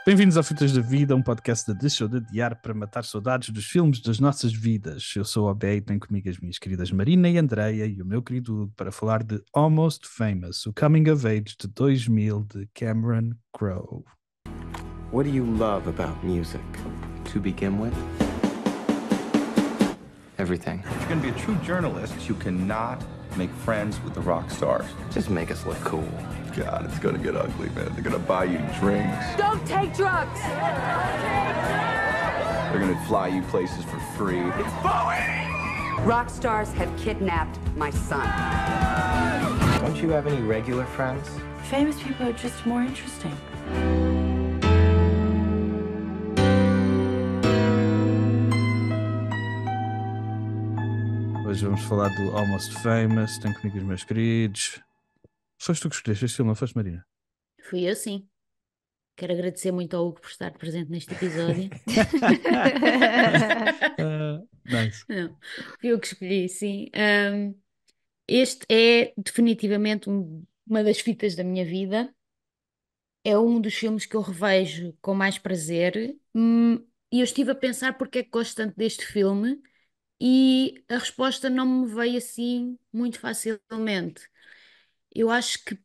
Bem-vindos ao Fitas da Vida, um podcast da Deixou de Adiar para matar saudades dos filmes das nossas vidas. Eu sou o Obé e tenho comigo as minhas queridas Marina e Andreia e o meu querido Hugo para falar de Almost Famous, o Coming of Age de 2000 de Cameron Crowe. What do you love about music? To begin with? Everything. If you're going to be a true journalist, you cannot make friends with the rock stars. Just make us look cool. God, it's going to get ugly, man. They're going to buy you drinks. Don't take drugs! They're going to fly you places for free. It's Bowie! Rock stars have kidnapped my son. Don't you have any regular friends? Famous people are just more interesting. Hoje vamos falar do Almost Famous, tenho comigo os meus queridos. Foste tu que escolheste este filme, não foste, Marina? Fui eu, sim. Quero agradecer muito ao Hugo por estar presente neste episódio. Nice. Não, fui eu que escolhi, sim. Este é definitivamente uma das fitas da minha vida. É um dos filmes que eu revejo com mais prazer. E eu estive a pensar porque é que gosto tanto deste filme e a resposta não me veio assim muito facilmente. Eu acho que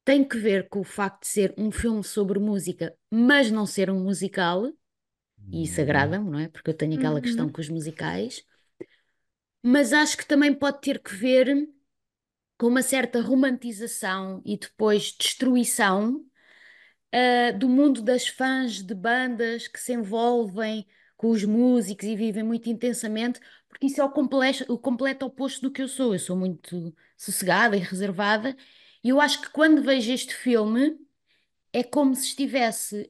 tem que ver com o facto de ser um filme sobre música, mas não ser um musical, e isso agrada-me, não é? Porque eu tenho aquela questão com os musicais, mas acho que também pode ter que ver com uma certa romantização e depois destruição, do mundo das fãs de bandas que se envolvem com os músicos e vivem muito intensamente, porque isso é o completo oposto do que eu sou. Eu sou muito sossegada e reservada, e eu acho que quando vejo este filme é como se estivesse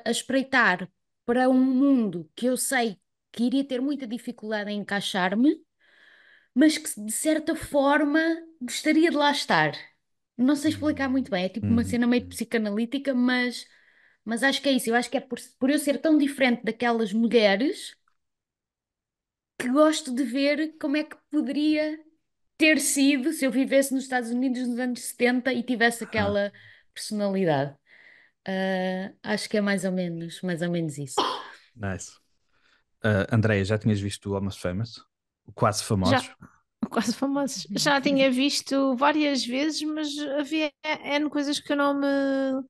a espreitar para um mundo que eu sei que iria ter muita dificuldade em encaixar-me, mas que de certa forma gostaria de lá estar. Não sei explicar muito bem, é tipo uma cena meio psicanalítica, mas acho que é isso. Eu acho que é por eu ser tão diferente daquelas mulheres que gosto de ver como é que poderia ter sido se eu vivesse nos Estados Unidos nos anos 70 e tivesse Ah, aquela personalidade. Acho que é mais ou menos isso. nice. Andreia, já tinhas visto o Almost Famous? O Quase Já, Famosos? quase famosos. Já tinha visto várias vezes, mas havia N coisas que eu não me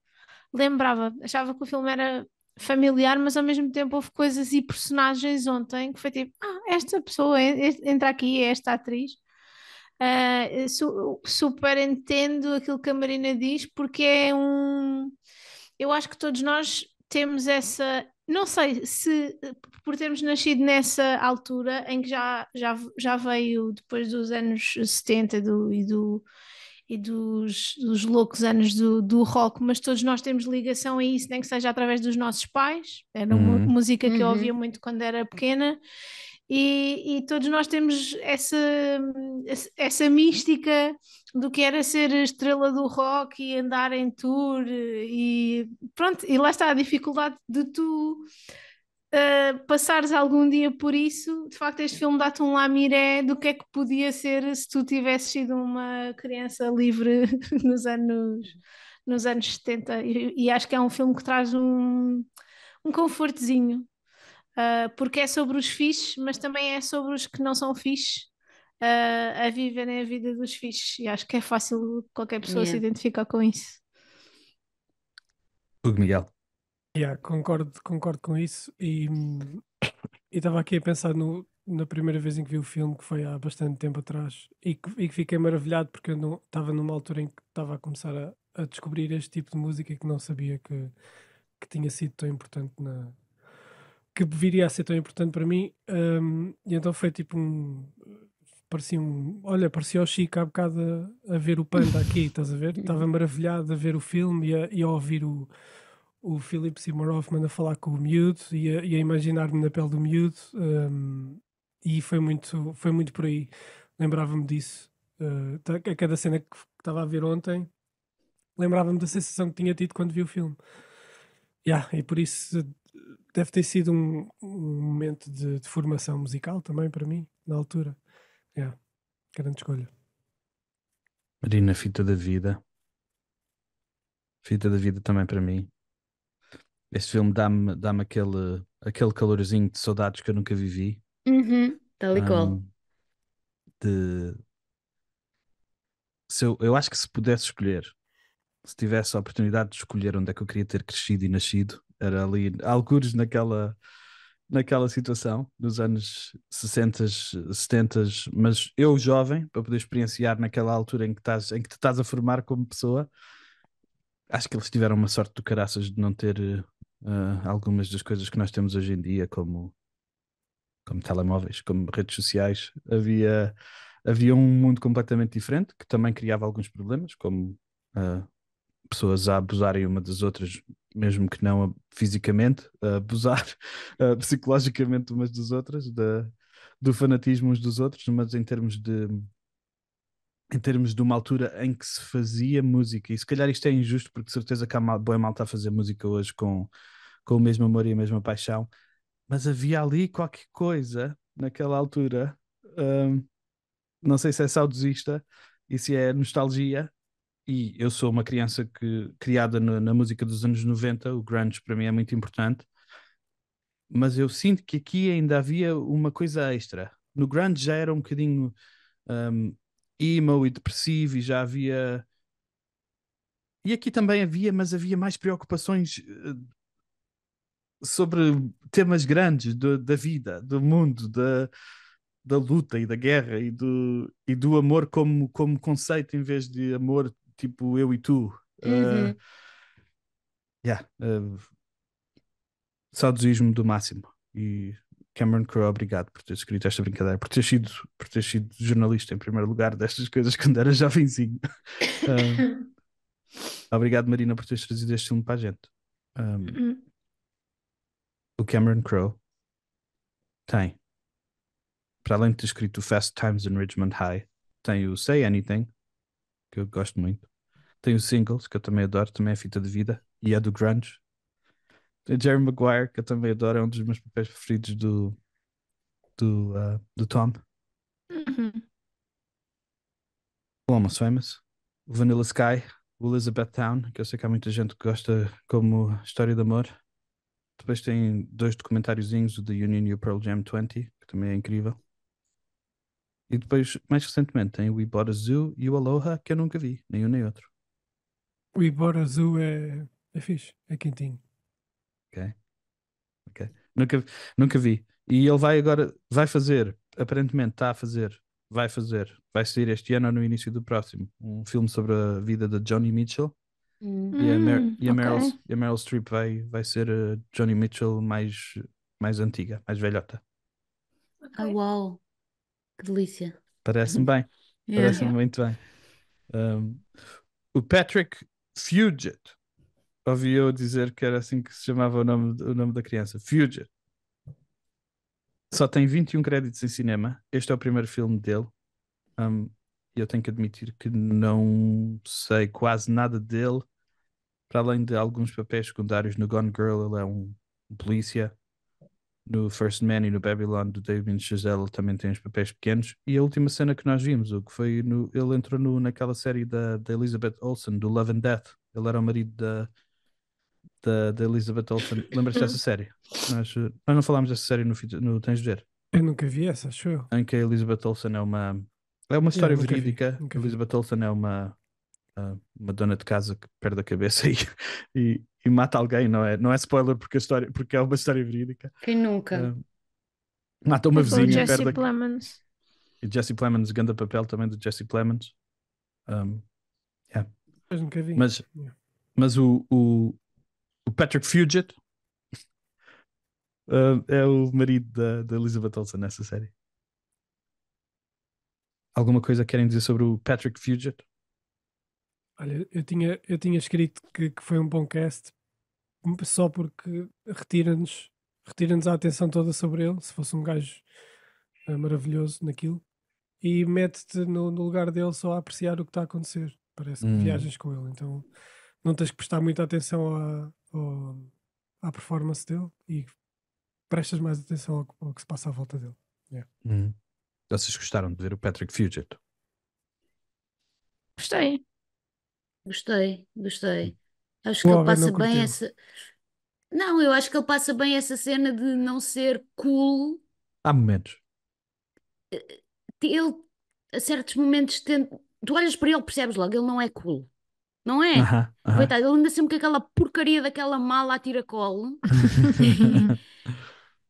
lembrava. Achava que o filme era familiar, mas ao mesmo tempo houve coisas e personagens ontem que foi tipo, esta pessoa entra aqui, é esta atriz. Super entendo aquilo que a Marina diz, porque é um. Eu acho que todos nós temos essa. Não sei se por termos nascido nessa altura em que já veio depois dos anos 70 e dos loucos anos do rock, mas todos nós temos ligação a isso, nem que seja através dos nossos pais. Era uma Uhum. música que eu ouvia Uhum. muito quando era pequena. E todos nós temos essa mística do que era ser estrela do rock e andar em tour e pronto, e lá está a dificuldade de tu passares algum dia por isso. De facto, este filme dá-te um lamiré do que é que podia ser se tu tivesses sido uma criança livre nos anos 70 e acho que é um filme que traz um confortezinho. Porque é sobre os fixes, mas também é sobre os que não são fixes, a viverem a vida dos fixes. E acho que é fácil qualquer pessoa se Yeah. identificar com isso. Hugo Miguel. Yeah, concordo com isso e estava aqui a pensar na primeira vez em que vi o filme, que foi há bastante tempo atrás, e que fiquei maravilhado porque eu não estava numa altura em que estava a começar a descobrir este tipo de música que não sabia que tinha sido tão importante que viria a ser tão importante para mim. E então foi tipo parecia o Chico há bocado a ver o Panda aqui, estás a ver? Estava maravilhado a ver o filme e a ouvir o Philip Seymour Hoffman a falar com o miúdo e a imaginar-me na pele do miúdo, e foi muito por aí. Lembrava-me disso. A cada cena que estava a ver ontem, lembrava-me da sensação que tinha tido quando vi o filme. Yeah, e por isso deve ter sido um momento de formação musical também para mim, na altura. Yeah, grande escolha. Marina, Fita da Vida. Fita da Vida também para mim. Este filme dá-me aquele calorzinho de saudades que eu nunca vivi. Tal e qual. Ahm, de, eu acho que se pudesse escolher, se tivesse a oportunidade de escolher onde é que eu queria ter crescido e nascido, era ali, algures naquela situação, nos anos 60, 70, mas eu jovem, para poder experienciar naquela altura em que te estás a formar como pessoa. Acho que eles tiveram uma sorte do caraças de não ter algumas das coisas que nós temos hoje em dia, como telemóveis, como redes sociais. Havia um mundo completamente diferente que também criava alguns problemas, como ah, pessoas a abusarem uma das outras, mesmo que não fisicamente, a abusar psicologicamente umas das outras, do fanatismo uns dos outros, mas em termos de uma altura em que se fazia música, e se calhar isto é injusto, porque de certeza que há boa malta a fazer música hoje com o mesmo amor e a mesma paixão, mas havia ali qualquer coisa naquela altura, hum, não sei se é saudosista e se é nostalgia, e eu sou uma criança criada na música dos anos 90, o grunge para mim é muito importante, mas eu sinto que aqui ainda havia uma coisa extra. No grunge já era um bocadinho hum, emo e depressivo e já havia. E aqui também havia, mas havia mais preocupações sobre temas grandes da vida, do mundo, da luta e da guerra e do amor como conceito em vez de amor tipo eu e tu. Uh, Uhum. yeah, saudosismo do máximo. E Cameron Crowe, obrigado por ter escrito esta brincadeira, por ter sido jornalista em primeiro lugar destas coisas quando era jovenzinho. Uh, obrigado, Marina, por teres trazido este filme para a gente. Um, Hum. o Cameron Crowe tem, para além de ter escrito Fast Times in Ridgemont High, tem o Say Anything, que eu gosto muito. Tem o Singles, que eu também adoro, também é fita de vida, e é do grunge. Tem Jerry Maguire, que eu também adoro, é um dos meus papéis preferidos do Tom. Uhum. O Almost Famous, o Vanilla Sky, o Elizabethtown, que eu sei que há muita gente que gosta como história de amor. Depois tem dois documentáriozinhos, o The Union e o Pearl Jam 20, que também é incrível. E depois, mais recentemente, tem o We Bought a Zoo e o Aloha, que eu nunca vi, nem um nem outro. O Ibor Azul é fixe, é quentinho. Ok? Ok. Nunca vi. E ele vai fazer, aparentemente está a fazer, vai sair este ano ou no início do próximo, um filme sobre a vida de Johnny Mitchell e Ok. A Meryl Streep vai ser a Johnny Mitchell mais antiga, mais velhota. Ok. Ah, uau, que delícia. Parece-me bem, Yeah. parece-me Yeah. muito bem. Um, o Patrick Fugit, ouvi eu dizer que era assim que se chamava o nome da criança, Fugit. Só tem 21 créditos em cinema. Este é o primeiro filme dele. Um, eu tenho que admitir que não sei quase nada dele, para além de alguns papéis secundários no Gone Girl, ele é um polícia. No First Man e no Babylon do David Chazelle ele também tem uns papéis pequenos. E a última cena que nós vimos, o que foi ele entrou naquela série da Elizabeth Olsen, do Love and Death. Ele era o marido da Elizabeth Olsen. Lembras-te dessa série? Nós não falámos dessa série no Tens de Ver, Eu nunca vi essa, acho eu. em que a Elizabeth Olsen é uma Yeah, história nunca vi, verídica. nunca vi. Elizabeth Olsen é uma dona de casa que perde a cabeça e mata alguém, não é spoiler porque é uma história verídica. Quem nunca? Ah, mata uma É com o vizinha, Jesse perde Plemons. e Jesse Plemons, grande papel também do Jesse Plemons. Um, yeah. Mas nunca vi. Mas, Yeah. mas o Patrick Fugit é o marido da Elizabeth Olsen nessa série. Alguma coisa querem dizer sobre o Patrick Fugit? Olha, eu tinha escrito que foi um bom cast só porque retira-nos a atenção toda sobre ele, se fosse um gajo maravilhoso naquilo, e mete-te no lugar dele só a apreciar o que está a acontecer. Parece que Hum, viajas com ele, então não tens que prestar muita atenção à performance dele e prestas mais atenção ao que se passa à volta dele. Yeah. hum. Vocês gostaram de ver o Patrick Fugit? Gostei. Gostei. Acho O que ele Albert não passa bem curtiu. essa. Não, eu acho que ele passa bem essa cena de não ser cool. Há momentos. Ele, a certos momentos, tu olhas para ele, percebes logo, ele não é cool. Não é? Aham, aham. Coitado, ele anda sempre com aquela porcaria daquela mala a tiracolo.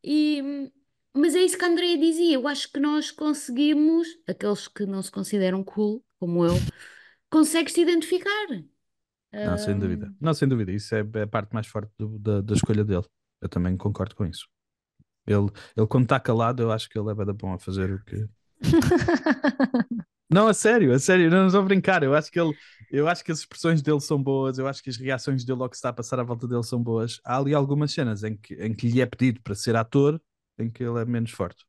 E, mas é isso que a Andrea dizia. Eu acho que nós conseguimos, aqueles que não se consideram cool, como eu, consegues-te identificar. Não, sem dúvida. Não, sem dúvida. Isso é a parte mais forte da escolha dele. Eu também concordo com isso. Ele, ele quando está calado, eu acho que ele é bué da bom a fazer o que. Não, a sério, não estou a brincar. Eu acho que as expressões dele são boas, eu acho que as reações dele ao que se está a passar à volta dele são boas. Há ali algumas cenas em que lhe é pedido para ser ator, em que ele é menos forte.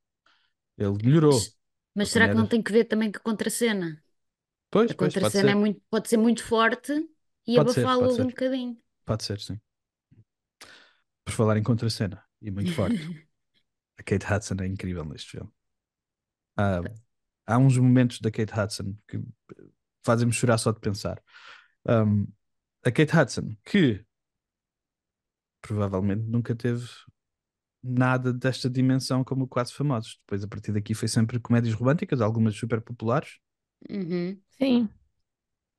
Ele melhorou. Mas Ele será também que não era. tem que ver também com a contracena? Pois, A pois, pode contracena é ser. muito, pode ser muito forte e Pode ser, abafá-lo pode ali um ser. bocadinho. Pode ser, sim. Por falar em contracena e muito forte, a Kate Hudson é incrível neste filme. Há, há uns momentos da Kate Hudson que fazem-me chorar só de pensar. Um, a Kate Hudson, que provavelmente nunca teve nada desta dimensão como o Quase Famosos. Depois, a partir daqui, foi sempre comédias românticas, algumas super populares. Uhum. Sim.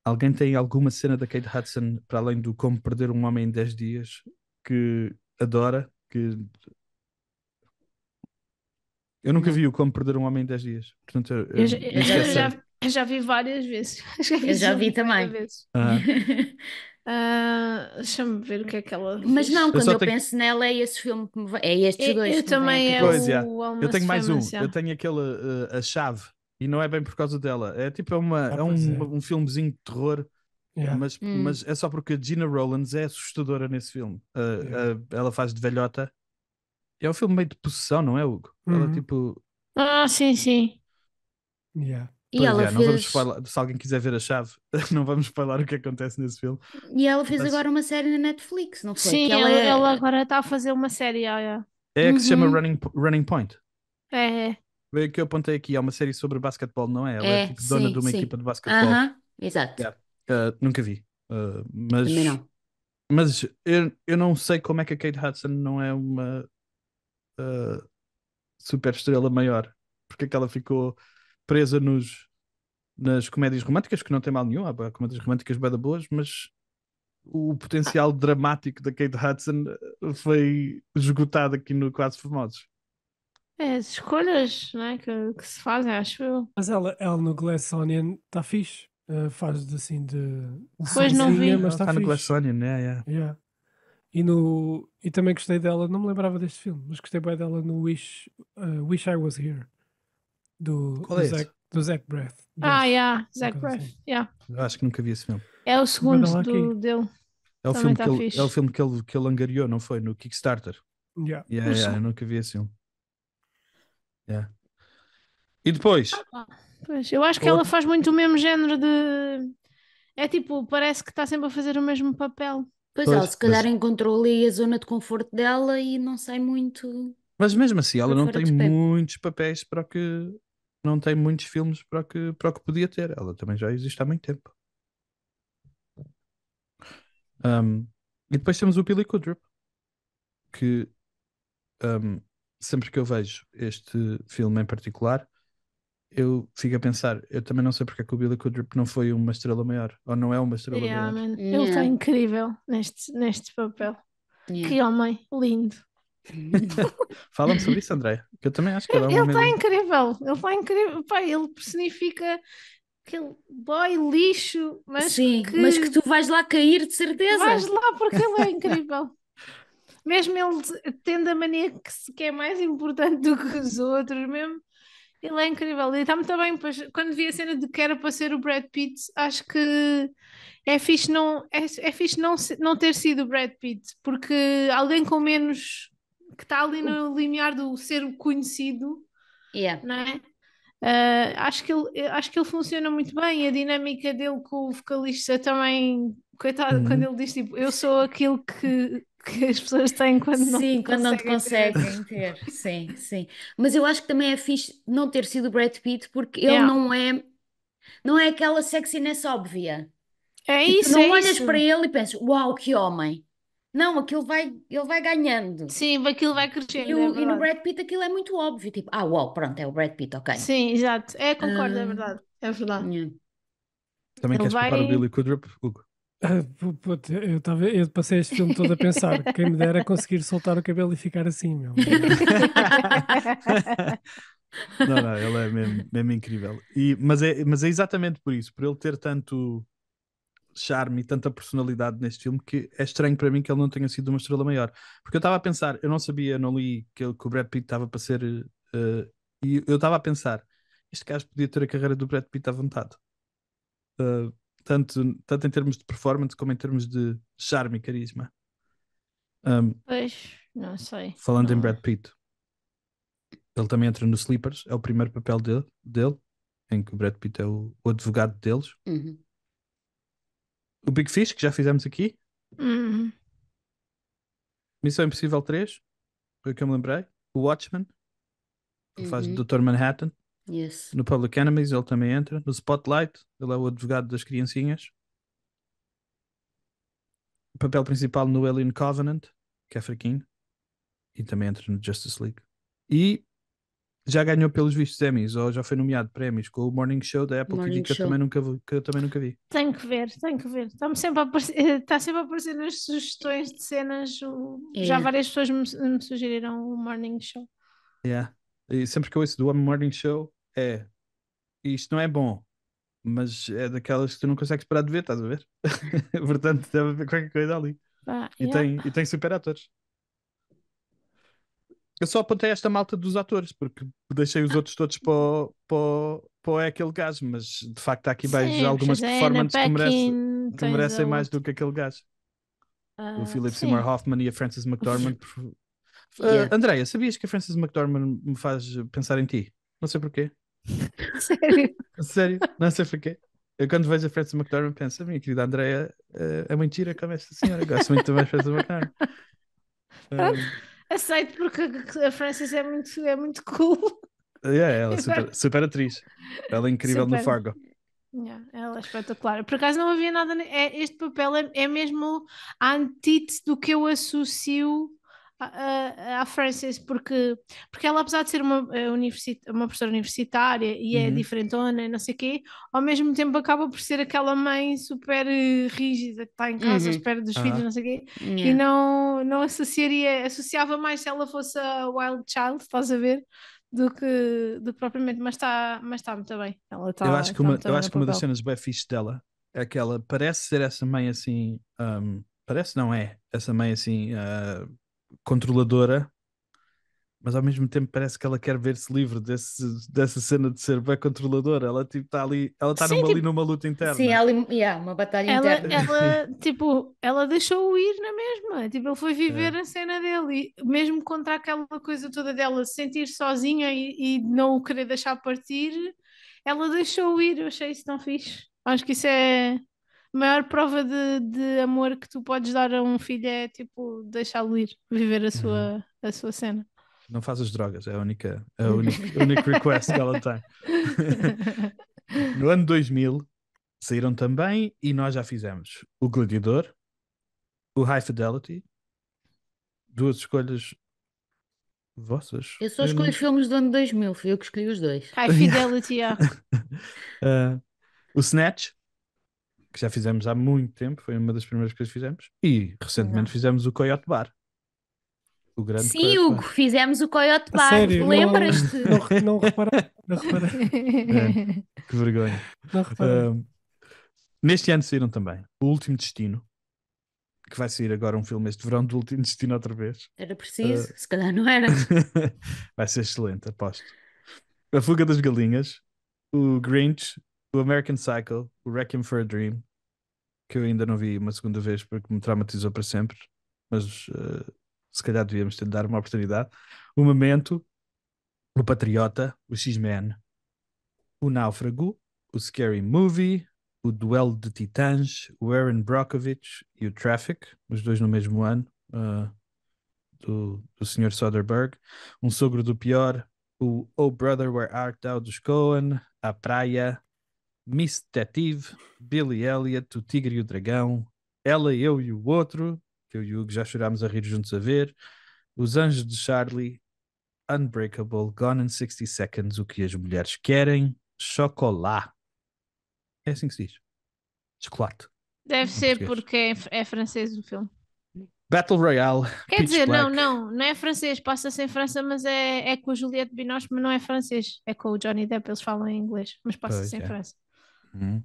Alguém tem alguma cena da Kate Hudson, para além do Como Perder um Homem em 10 Dias, que adora? Que eu nunca Não. vi o Como Perder um Homem em 10 Dias. Portanto, Eu, já- nem sequer sei. eu já vi várias vezes. Já vi Eu já esse vi filme várias também. vezes. Aham. Deixa-me ver o que é que ela Mas não, fez. Eu quando só eu tenho. penso nela, é esse filme que é estes dois Eu que me vêm à também é Pois, cabeça. já. o Eu tenho Almost mais um. Famous, Eu já. tenho aquele, a chave. E não é bem por causa dela. É tipo, Ah, pois é. um filmezinho de terror. Yeah, Mas é só porque a Gina Rowlands é assustadora nesse filme. yeah. Ela faz de velhota. É um filme meio de possessão, não é, Hugo? Ela Uhum. tipo. Sim, sim. Yeah. E Pois ela é, não vamos fez, falar. Se alguém quiser ver a chave, não vamos falar o que acontece nesse filme. e ela fez Mas agora uma série na Netflix, não foi? Sim, Que ela ela é. agora está a fazer uma série. Já. é a que se chama Uhum. Running Point. É. Foi a que eu apontei aqui. É uma série sobre basquetebol, não é? Ela é É, tipo dona de sim, uma equipa sim. de basquetebol. Aham, exato. Yeah. Nunca vi. Também Mas. não. Mas eu não sei como é que a Kate Hudson não é uma super estrela maior. Porque é que ela ficou presa nas comédias românticas, que não tem mal nenhum, há comédias românticas bué da boas, mas o potencial dramático da Kate Hudson foi esgotado aqui no Quase Famosos. É as escolhas, né, que se fazem, acho eu. Mas ela no Glass Onion está fixe. Faz assim de Pois não sozinha, vi. mas Ela está está no Glass fixe. Onion, né? Yeah. Yeah. E também gostei dela, não me lembrava deste filme, mas gostei bem dela no Wish I Was Here, do, Qual do é Zach, esse? do Zach Braff. Yeah, uma Zach coisa Braff. assim. Yeah. Eu acho que nunca vi esse filme. É o Gostei bué segundo dela aqui. dele. É o Também filme está fixe. é o filme que ele angariou, não foi? No Kickstarter. Yeah. Eu nunca vi esse filme. Yeah. E depois, Pois, eu acho que ela outro... faz muito o mesmo género de. É tipo, parece que está sempre a fazer o mesmo papel. Pois ela, pois, se calhar encontrou ali a zona de conforto dela e não sai muito mas mesmo assim, ela para não fora tem do espelho. muitos papéis para o que. Não tem muitos filmes para o que podia ter. Ela também já existe há muito tempo. Um, e depois temos o Billy Kudrup, que um, sempre que eu vejo este filme em particular, eu fico a pensar, eu também não sei porque é que o Billy Kudrup não foi uma estrela maior, ou não é uma estrela Yeah, maior. man. Ele está Yeah, incrível neste papel. yeah. Que homem lindo. Fala-me sobre isso, André, que eu também acho que ele é um Ele homem está lindo. incrível. Ele está incrível. Pá, ele personifica aquele boy lixo, mas Sim, mas que que tu vais lá cair de vais certeza. lá porque ele é incrível. Mesmo ele tendo a mania que é mais importante do que os outros, mesmo, ele é incrível. E está muito bem, pois, quando vi a cena de que era para ser o Brad Pitt, acho que é fixe não ter sido o Brad Pitt, porque alguém com menos que está ali no limiar do ser o conhecido, Yeah. não é? Acho que ele funciona muito bem. A dinâmica dele com o vocalista também, coitado, quando Uhum. ele diz tipo, eu sou aquilo que as pessoas têm quando não Sim, quando não te conseguem ter. conseguem ter. Sim, sim. Mas eu acho que também é fixe não ter sido o Brad Pitt porque ele Yeah. não é aquela sexiness óbvia. É Tipo, tu isso, não é olhas para isso. ele e pensas, uau, que homem. Não, ele vai ganhando. Sim, aquilo vai crescendo, é E no verdade. Brad Pitt aquilo é muito óbvio. Tipo, uau, pronto, é o Brad Pitt, ok. Sim, exato. Concordo, é Ah, verdade. É verdade. yeah. Também Ele queres poupar o vai. Billy Crudup, Hugo? Puto, eu passei este filme todo a pensar, quem me dera conseguir soltar o cabelo e ficar assim, meu. Não, ele é mesmo incrível. Mas é exatamente por isso, por ele ter tanto charme e tanta personalidade neste filme, que é estranho para mim que ele não tenha sido uma estrela maior. Porque eu estava a pensar, eu não sabia, não li que o Brad Pitt estava para ser. E eu estava a pensar, este gajo podia ter a carreira do Brad Pitt à vontade. Uh, tanto em termos de performance como em termos de charme e carisma. Um, Pois, não sei. falando em Não. Brad Pitt, ele também entra no Sleepers, é o primeiro papel dele, em que o Brad Pitt é o advogado deles. Uhum. O Big Fish, que já fizemos aqui. Hum, Missão Impossível 3, foi o que eu me lembrei. O Watchmen, que faz de Uhum. Dr. Manhattan. Yes. No Public Enemies ele também entra. No Spotlight, ele é o advogado das criancinhas. O papel principal no Alien Covenant, que é fraquinho. E também entra no Justice League. E já ganhou pelos vistos Emmys, ou já foi nomeado para Emmys com o Morning Show da Apple TV, Morning que eu Show. também nunca vi. tenho que ver, tenho que ver. Está-me sempre a aparecer, está sempre a aparecer nas sugestões de cenas. Já É. várias pessoas me sugeriram o Morning Show. Yeah. E sempre que eu ouço do Morning Show, isto não é bom, mas é daquelas que tu não consegues parar de ver, estás a ver? Portanto, deve haver qualquer coisa ali. Pá, E yeah. tem super atores. Eu só apontei esta malta dos atores, porque deixei os outros todos para é aquele gajo, mas de facto há aqui mais Sim, algumas pois é, Anna performances Paquin, que tens merecem a mais outra. do que aquele gajo. O Philip Sim. Seymour Hoffman e a Frances McDormand. Yeah. Andreia, sabias que a Frances McDormand me faz pensar em ti? Não sei porquê. Sério? Sério, não sei porquê. Eu quando vejo a Frances McDormand penso, a minha querida Andreia é muito gira como esta senhora. Gosto muito também de Frances McDormand. Aceito porque a Frances é muito cool. Ela é super atriz. Ela é incrível no Super. Fargo. Yeah, ela é espetacular. Por acaso não havia nada. Este papel é mesmo a antítese do que eu associo à Frances, porque ela, apesar de ser uma professora universitária e é Uhum. diferentona e não sei o quê, ao mesmo tempo acaba por ser aquela mãe super rígida que está em casa à Uhum. espera dos filhos, não sei o quê, e Yeah. não associava mais se ela fosse a Wild Child, estás a ver? Do que propriamente, mas está muito bem. Ela Eu está acho que muito eu bem acho no que uma das papel. cenas bem fixe dela é que ela parece ser essa mãe assim, parece não é, essa mãe assim controladora, mas ao mesmo tempo parece que ela quer ver-se livre dessa cena de ser bem controladora. Ela tipo está ali, ela está Sim, ali tipo, numa luta Sim, interna. há ali uma batalha ela, interna. tipo, ela deixou-o ir na mesma. Tipo, ele foi viver É. a cena dele. E mesmo contra aquela coisa toda dela se sentir sozinha e não o querer deixar partir, ela deixou-o ir. Eu achei isso tão fixe. Acho que isso é a maior prova de amor que tu podes dar a um filho, é tipo, deixá-lo ir, viver Uhum. a sua cena. Não faz as drogas, é a única request que ela tem. No ano 2000 saíram também, e nós já fizemos o Gladiador, o High Fidelity, duas escolhas vossas. Eu só Eu não escolhi filmes do ano 2000, fui eu que escolhi os dois. High Fidelity, yeah. O Snatch, que já fizemos há muito tempo, foi uma das primeiras coisas que fizemos, e recentemente Não. fizemos o Coyote Bar, o grande Sim, Coyote Hugo, Bar. fizemos o Coyote A Bar. sério, Lembras-te? não reparei, não reparei, Que vergonha. não reparei. Neste ano saíram também O Último Destino, que vai sair agora um filme este verão do Último Destino outra vez. Era preciso, se calhar não era. Vai ser excelente, aposto. A Fuga das Galinhas, o Grinch, o American Psycho, o Requiem for a Dream, que eu ainda não vi uma segunda vez porque me traumatizou para sempre, mas se calhar devíamos ter de dar uma oportunidade. O Memento, o Patriota, o X-Men, o Náufrago, o Scary Movie, o Duelo de Titãs, o Erin Brockovich e o Traffic, os dois no mesmo ano, do Sr. Soderbergh. Um Sogro do Pior, o Oh Brother Where Art Thou dos Coen, A Praia, Miss Detetive, Billy Elliot, O Tigre e o Dragão, Ela, Eu e o Outro, que eu e o Hugo já chorámos a rir juntos a ver. Os Anjos de Charlie, Unbreakable, Gone in 60 Seconds, O que as Mulheres Querem, Chocolat. É assim que se diz. Chocolate, Deve em ser português. porque é francês o filme. Battle Royale, Quer Pitch dizer, Black. não é francês, passa-se em França, mas é com a Juliette Binoche, mas não é francês. É com o Johnny Depp, eles falam em inglês, mas passa-se Pois em é. França. Uhum.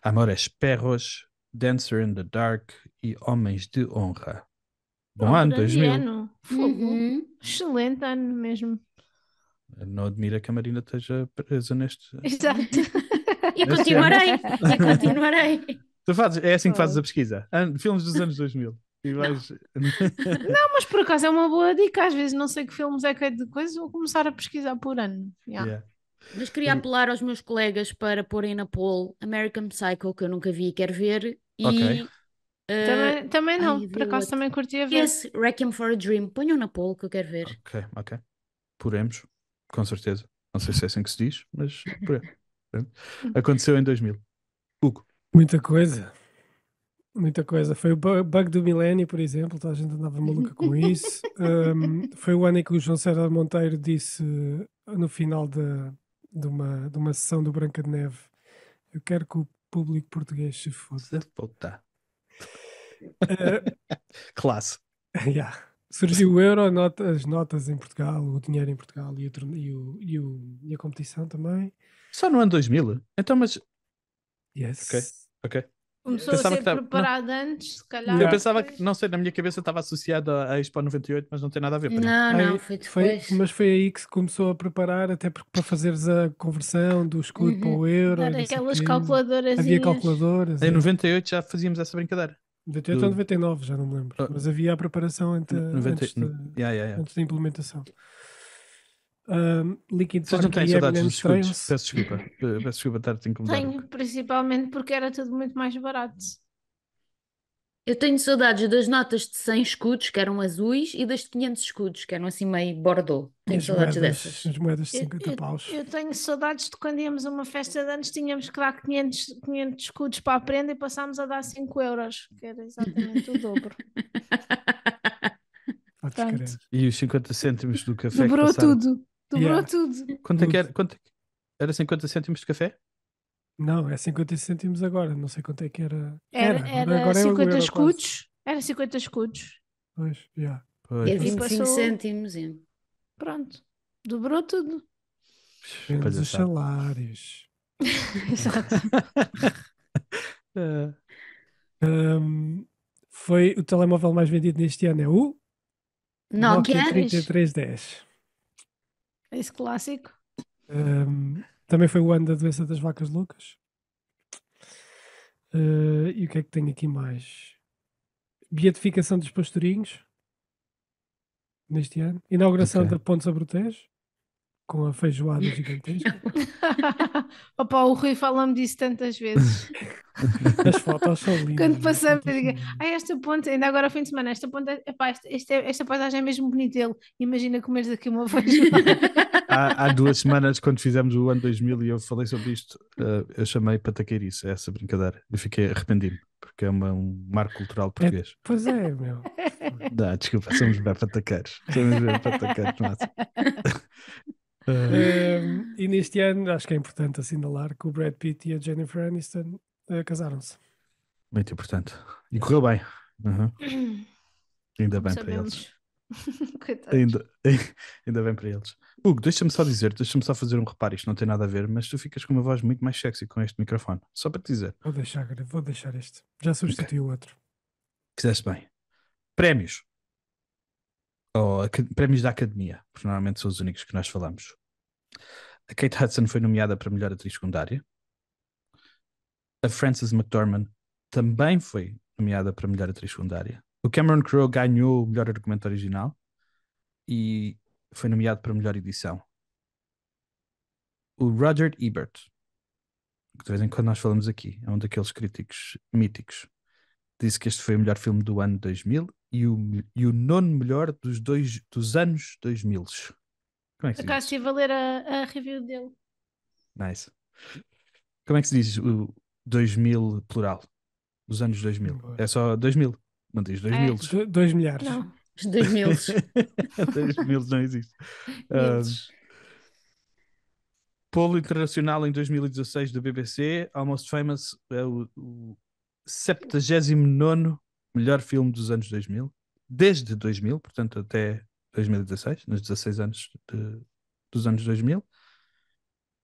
Amores Perros, Dancer in the Dark e Homens de Honra. Bom Oh, ano, grande 2000. ano. Fogo. Uhum. Excelente ano mesmo. Não admira que a Marina esteja presa neste. Exato. E Neste continuarei. ano. E continuarei. É assim que fazes Oh. a pesquisa. Filmes dos anos 2000. E vais. Não, mas por acaso é uma boa dica. Às vezes não sei que filmes é que é de coisa, vou começar a pesquisar por ano. Yeah. Yeah. Mas queria apelar aos meus colegas para porem na poll American Psycho, que eu nunca vi e quero ver, Ok. e Também não, ai, por vi o acaso outro. também curtia ver. Esse Requiem for a Dream, ponham na poll que eu quero ver. Ok. Poremos, com certeza. Não sei se é assim que se diz, mas poremos. Pronto. Aconteceu em 2000. Hugo. Muita coisa. Muita coisa. Foi o bug do milénio, por exemplo, toda a gente andava maluca com isso. Foi o ano em que o João César Monteiro disse no final de uma sessão do Branca de Neve: eu quero que o público português se foda. Puta. Uh, Classe. yeah. Surgiu o euro, as notas em Portugal, o dinheiro em Portugal e a competição também. Só no ano 2000? Então, mas. Yes. Ok. Começou Pensava a ser que tava- preparado antes, se calhar. Eu Yeah. pensava depois. que, não sei, na minha cabeça estava associado à Expo 98, mas não tem nada a ver. pois não? Não, Aí foi depois. mas foi aí que se começou a preparar, até porque para fazeres a conversão do escudo para o euro. Dar e não sei aquelas quê. calculadoras. Havia calculadoras. Em 98 já fazíamos essa brincadeira. 98 ou 99, já não me lembro. Ah. Mas havia a preparação antes Yeah. da implementação. Linkin Vocês não Park têm e saudades Eminem dos escudos? estreiam-se. Peço desculpa. Peço desculpa estar-te a incomodar. Tenho, principalmente porque era tudo muito mais barato. Eu tenho saudades das notas de 100 escudos, que eram azuis, e das de 500 escudos, que eram assim meio bordô. Tenho saudades dessas. As moedas de Eu, 50 eu- paus. eu tenho saudades de quando íamos a uma festa de anos, tínhamos que dar 500 escudos para a prenda e passámos a dar 5 euros, que era exatamente o dobro. Podes Pronto. crer. E os 50 cêntimos do café que Dobrou passaram. tudo. Dobrou Yeah. tudo. Quanto é que era? Era 50 cêntimos de café? Não, é 50 cêntimos agora. Não sei quanto é que era. Era Agora é o 50 euro quase. escudos. Era 50 escudos. Pois, yeah. Pois, E a E 25 passou- cêntimos. é. Pronto. Dobrou tudo. Vemos os palhaçada. salários. Exato. Ah, Foi o telemóvel mais vendido neste ano, é o Nokia? Nokia 3310. Esse clássico. Também foi o ano da doença das vacas loucas. E o que é que tem aqui mais? Beatificação dos pastorinhos neste ano. Inauguração Ok. da Ponte Sobre o Tejo com a feijoada gigantesca. Opa, o Rui fala-me disso tantas vezes. As fotos são lindas. Quando as passamos, fotos eu são digo, lindas. esta ponte, ainda agora ao fim de semana, esta ponte, epá, esta paisagem é mesmo bonita. Ele, imagina comeres aqui uma feijoada. há 2 semanas, quando fizemos o ano 2000 e eu falei sobre isto, eu chamei pataqueirice a essa brincadeira. Eu fiquei arrependido, porque é um marco cultural português. Pois é, meu. Desculpa, somos bem pataqueiros. Somos bem pataqueiros, massa. E neste ano acho que é importante assinalar que o Brad Pitt e a Jennifer Aniston casaram-se. Muito importante. E correu bem. Uhum. Ainda Como bem para eles. sabemos. Coitados. Ainda bem para eles. Hugo, deixa-me só fazer um reparo. Isto não tem nada a ver, mas tu ficas com uma voz muito mais sexy com este microfone. Só para te dizer. Vou deixar este. Já substituí o outro. Fizeste bem. Prémios. Prémios da Academia, porque normalmente são os únicos que nós falamos. A Kate Hudson foi nomeada para melhor atriz secundária. A Frances McDormand também foi nomeada para melhor atriz secundária. O Cameron Crowe ganhou o melhor argumento original e foi nomeado para melhor edição. O Roger Ebert, que de vez em quando nós falamos aqui, é um daqueles críticos míticos, disse que este foi o melhor filme do ano 2000 e o nono melhor dos anos 2000. Como é que se Por acaso diz? estive a ler a review dele. Nice. Como é que se diz o 2000 plural? Dos anos 2000. Boa. É só 2000. não diz 2000. 2 milhares. Não, Os 2000. 2000 não existe. milhos. Polo Internacional em 2016 da BBC, Almost Famous é o 79º melhor filme dos anos 2000, desde 2000, portanto até 2016, nos 16 anos dos anos 2000.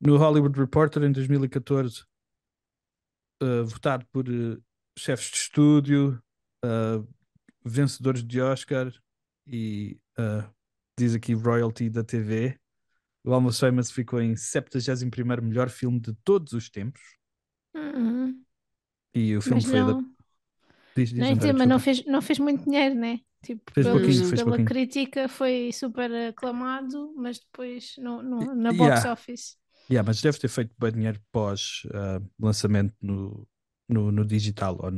No Hollywood Reporter em 2014, votado por chefes de estúdio, vencedores de Oscar e diz aqui royalty da TV. O Almost Famous ficou em 71º melhor filme de todos os tempos. Uhum. E o filme Mas foi não, Diz, não André, entendo, mas desculpa. não fez muito dinheiro, né? Tipo, Fez pouquinho, fez pela pouquinho. crítica foi super aclamado, mas depois na box Yeah, office. mas deve ter feito bem dinheiro pós lançamento no digital ou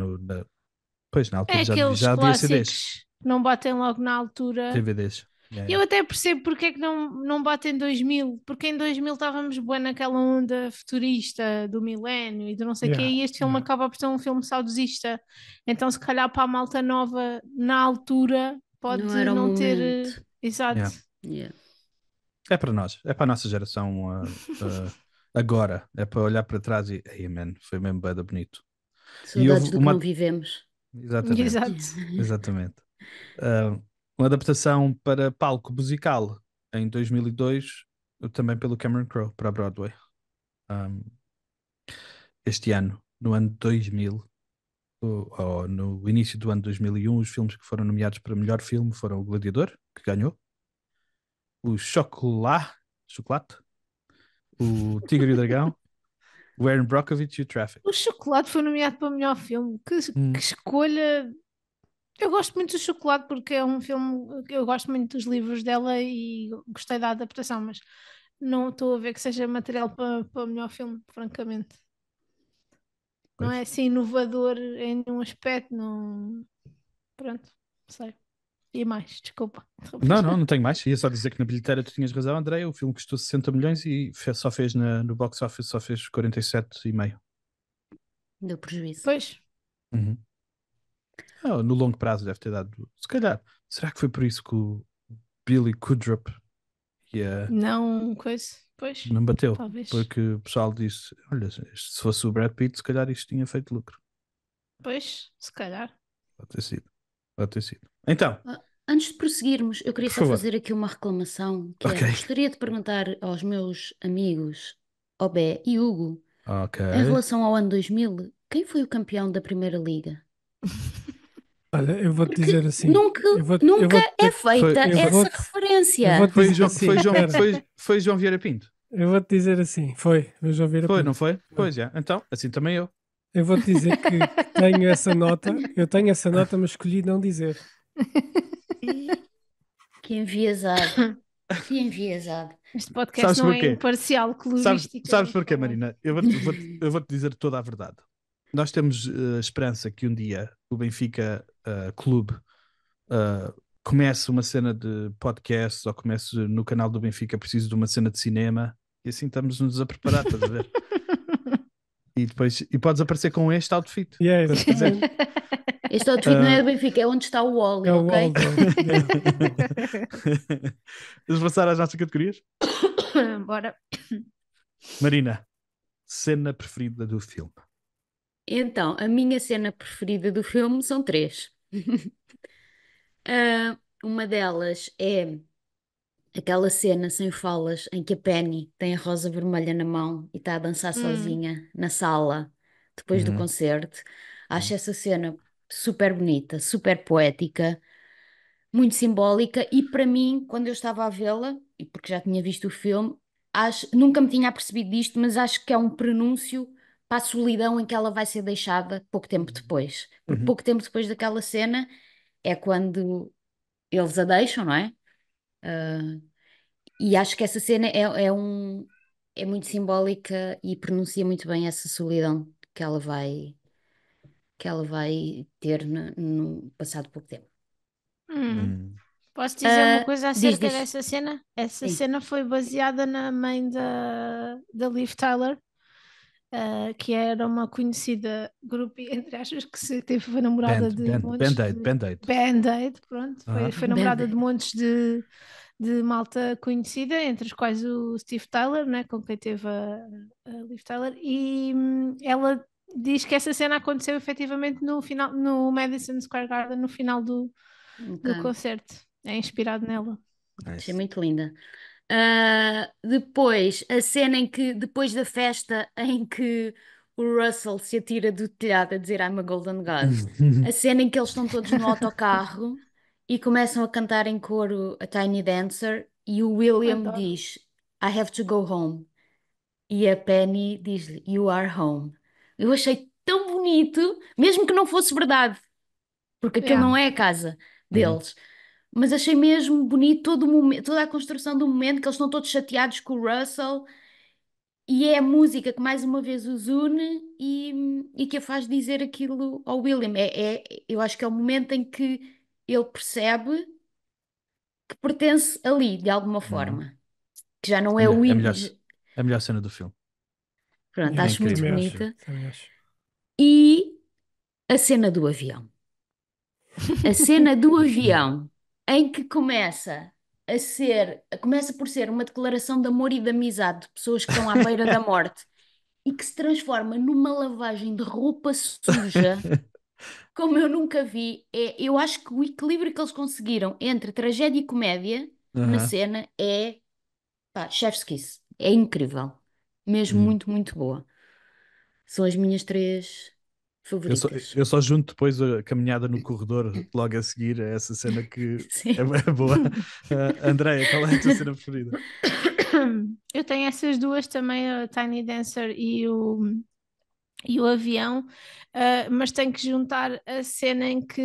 pois na altura É já, aqueles já havia CDs, clássicos que não batem logo na altura. DVDs. Yeah, Eu yeah. até percebo porque é que não bate em 2000, porque em 2000 estávamos bem naquela onda futurista do milénio e do não sei o quê, Yeah, e este filme yeah. acaba por ser um filme saudosista. Então, se calhar para a malta nova na altura pode Não era o não ter. momento. Exato. Yeah. Yeah. É para nós, é para a nossa geração agora. É para olhar para trás e, hey, man, foi mesmo bem bonito. E houve Saudades do que não vivemos. Exatamente, Exato. exatamente. Uma adaptação para palco musical em 2002, também pelo Cameron Crowe, para a Broadway. Este ano, no ano 2000, ou no início do ano 2001, os filmes que foram nomeados para melhor filme foram O Gladiador, que ganhou, o Chocolate, o Tigre e o Dragão, o Erin Brockovich e o Traffic. O Chocolate foi nomeado para o melhor filme. Que escolha! Eu gosto muito do Chocolate porque é um filme que eu gosto muito dos livros dela e gostei da adaptação, mas não estou a ver que seja material para o melhor filme, francamente. Não Pois. é assim inovador em nenhum aspecto, não. Pronto, sei. E mais, desculpa. Não tenho mais. Ia só dizer que na bilheteira tu tinhas razão, André. O filme custou 60 milhões e só fez no box office, só fez 47,5. Deu prejuízo. Pois, Uhum. No longo prazo deve ter dado. Se calhar, será que foi por isso que o Billy Kudrup não, coisa. Pois, não bateu? talvez. Porque o pessoal disse: olha, se fosse o Brad Pitt, se calhar isto tinha feito lucro. Pois, se calhar. Pode ter sido. Pode ter sido. Então, Antes de prosseguirmos, eu queria Por só favor. fazer aqui uma reclamação, que Ok. gostaria de perguntar aos meus amigos Obé e Hugo, ok. em relação ao ano 2000, quem foi o campeão da Primeira Liga? Olha, eu vou-te dizer assim. Nunca, eu vou- nunca eu vou-te- é feita eu essa vou-te- referência. eu vou-te Foi dizer João, assim, foi, João, espera. foi João Vieira Pinto. Eu vou-te dizer assim, foi o João Vieira Foi, Pinto. não foi? Pois já. Então, assim também eu. Eu vou-te dizer que tenho essa nota, mas escolhi não dizer. Que enviesado. Que enviesado. Este podcast Sabes não é porquê? imparcial, clubístico. Sabes porquê, Marina? Eu vou-te dizer toda a verdade. Nós temos esperança que um dia o Benfica Clube comece uma cena de podcast ou comece no canal do Benfica preciso de uma cena de cinema e assim estamos-nos a preparar, estás a ver? E podes aparecer com este outfit. Yeah, quando quiser. Este outfit não é do Benfica, é onde está o Wally, é o ok? Waldo. Yeah. Vamos passar às nossas categorias? Bora. Marina, cena preferida do filme. Então, a minha cena preferida do filme são três. Uma delas é aquela cena sem falas em que a Penny tem a rosa vermelha na mão e está a dançar sozinha na sala depois do Uhum. concerto. Acho essa cena super bonita, super poética, muito simbólica e para mim, quando eu estava a vê-la, e porque já tinha visto o filme, nunca me tinha apercebido disto, mas acho que é um prenúncio para a solidão em que ela vai ser deixada pouco tempo depois. Porque Uhum. pouco tempo depois daquela cena é quando eles a deixam, não é? E acho que essa cena é muito simbólica e pronuncia muito bem essa solidão que ela vai ter no passado pouco tempo. Hum. Posso dizer uma coisa acerca diz. dessa cena? Essa Sim. cena foi baseada na mãe da Liv Tyler. que era uma conhecida groupie, entre aspas, foi namorada de montes Band-Aid, de... Band-Aid. Band-Aid, pronto. Aham. Foi namorada de Band-Aid. montes de malta conhecida, entre os quais o Steve Tyler, né, com quem teve a Liv Tyler, e ela diz que essa cena aconteceu efetivamente no final, no Madison Square Garden, no final do Ok. concerto. É inspirado nela. Achei Nice. muito linda. Depois, a cena em que, depois da festa, em que o Russell se atira do telhado a dizer I'm a Golden God. A cena em que eles estão todos no autocarro e começam a cantar em coro a Tiny Dancer e o William Adoro. diz I have to go home. E a Penny diz-lhe You are home. Eu achei tão bonito, mesmo que não fosse verdade, porque aquilo Yeah. não é a casa Uhum. deles. Mas achei mesmo bonito todo o momento, toda a construção do momento, que eles estão todos chateados com o Russell, e é a música que mais uma vez os une e que a faz dizer aquilo ao William. Eu acho que é o momento em que ele percebe que pertence ali, de alguma Uhum. forma. Que já não É é a o melhor, ídolo. a melhor cena do filme. Pronto, É Yeah, acho muito incrível. também acho. bonita. Também acho. E a cena do avião. A cena do avião, em que começa por ser uma declaração de amor e de amizade de pessoas que estão à beira da morte e que se transforma numa lavagem de roupa suja, como eu nunca vi. Eu acho que o equilíbrio que eles conseguiram entre tragédia e comédia na Aham. cena é, pá, chef's kiss. É incrível. Mesmo Uhum. muito, muito boa. São as minhas três favoritas. Eu só junto depois a caminhada no corredor logo a seguir a essa cena que Sim. é boa. Andreia, qual é a tua cena preferida? Eu tenho essas duas também, a Tiny Dancer e o avião, mas tenho que juntar a cena em que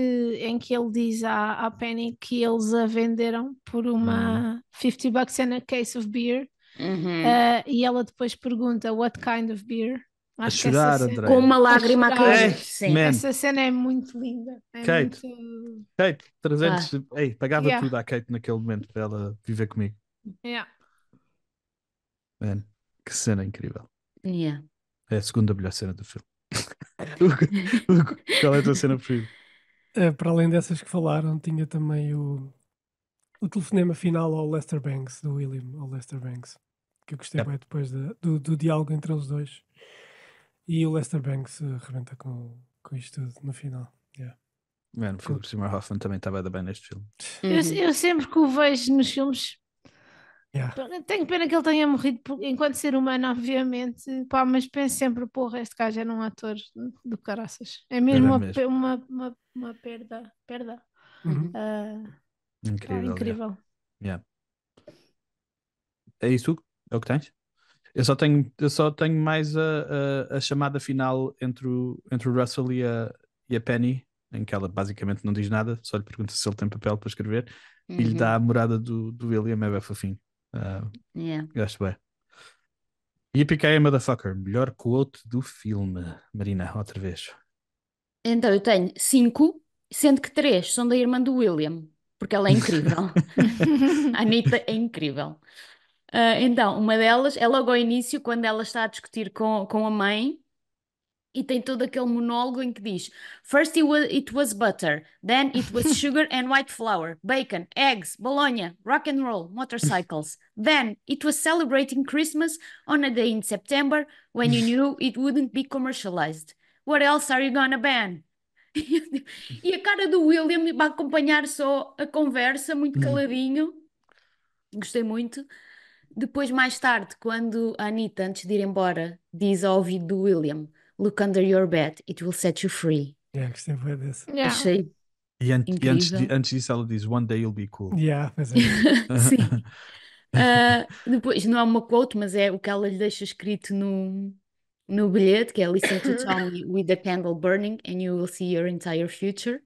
ele diz à Penny que eles a venderam por uma $50 and a case of beer, Uhum. e ela depois pergunta what kind of beer. A Acho que essa chorar, cena, Com Andreia. uma a lágrima a chorar, cair. Ei, Sim. man, essa cena é muito linda, é Kate, muito. Kate, Pá, 300. Ei, pagava Yeah, tudo à Kate naquele momento para ela viver comigo. yeah. Man, que cena incrível. yeah. É a segunda melhor cena do filme. Hugo, qual é a tua cena preferida? Para além dessas que falaram, tinha também o telefonema final ao Lester Bangs, do William ao Lester Bangs, que eu gostei Yep. bem depois do diálogo entre os dois. E o Lester Bangs rebenta com isto tudo no final. Yeah. Man, o Philip Seymour Hoffman também estava bem neste filme. Uhum. Eu sempre que o vejo nos filmes, Yeah. tenho pena que ele tenha morrido enquanto ser humano, obviamente, pá, mas penso sempre, porra, este gajo era um ator do caraças. É mesmo Era uma, mesmo. uma perda. Uhum. Ah, Incrível, yeah. incrível. Yeah. É isso, Hugo? É o que tens? Eu só tenho mais a chamada final entre o Russell e a Penny, em que ela basicamente não diz nada, só lhe pergunta se ele tem papel para escrever e lhe dá a Uhum. morada do William, é bem fofinho. Yeah. Gosto bem. Yippee motherfucker, melhor quote do filme. Marina, outra vez. Então eu tenho 5, sendo que 3 são da irmã do William, porque ela é incrível. A Anitta é incrível. Então, uma delas é logo ao início, quando ela está a discutir com a mãe. E tem todo aquele monólogo em que diz: First it was butter, then it was sugar and white flour, bacon, eggs, bologna, rock and roll, motorcycles. Then it was celebrating Christmas on a day in September when you knew it wouldn't be commercialized. What else are you gonna ban? E a cara do William vai acompanhar só a conversa, muito caladinho. Gostei muito. Depois, mais tarde, quando a Anitta, antes de ir embora, diz ao ouvido do William: Look under your bed, it will set you free. Yeah, gostei bem desse. Yeah. Achei E antes incrível. disso ela diz One day you'll be cool. Yeah, pois é. Sim. Depois, não é uma quote, mas é o que ela lhe deixa escrito no bilhete, que é Listen to Tommy with the candle burning and you will see your entire future.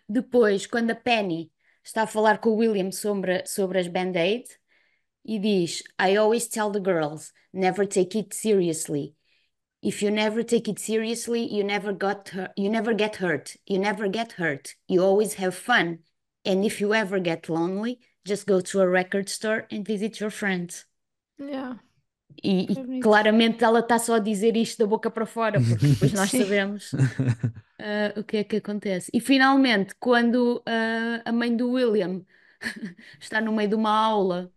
Depois, quando a Penny está a falar com o William sobre as Band-Aid e diz: I always tell the girls, never take it seriously. If you never take it seriously, you never get hurt. You never get hurt. You always have fun. And if you ever get lonely, just go to a record store and visit your friends. Yeah. E Foi bonito. claramente ela está só a dizer isto da boca para fora, porque depois nós Sim. sabemos o que é que acontece. E finalmente, quando a mãe do William está no meio de uma aula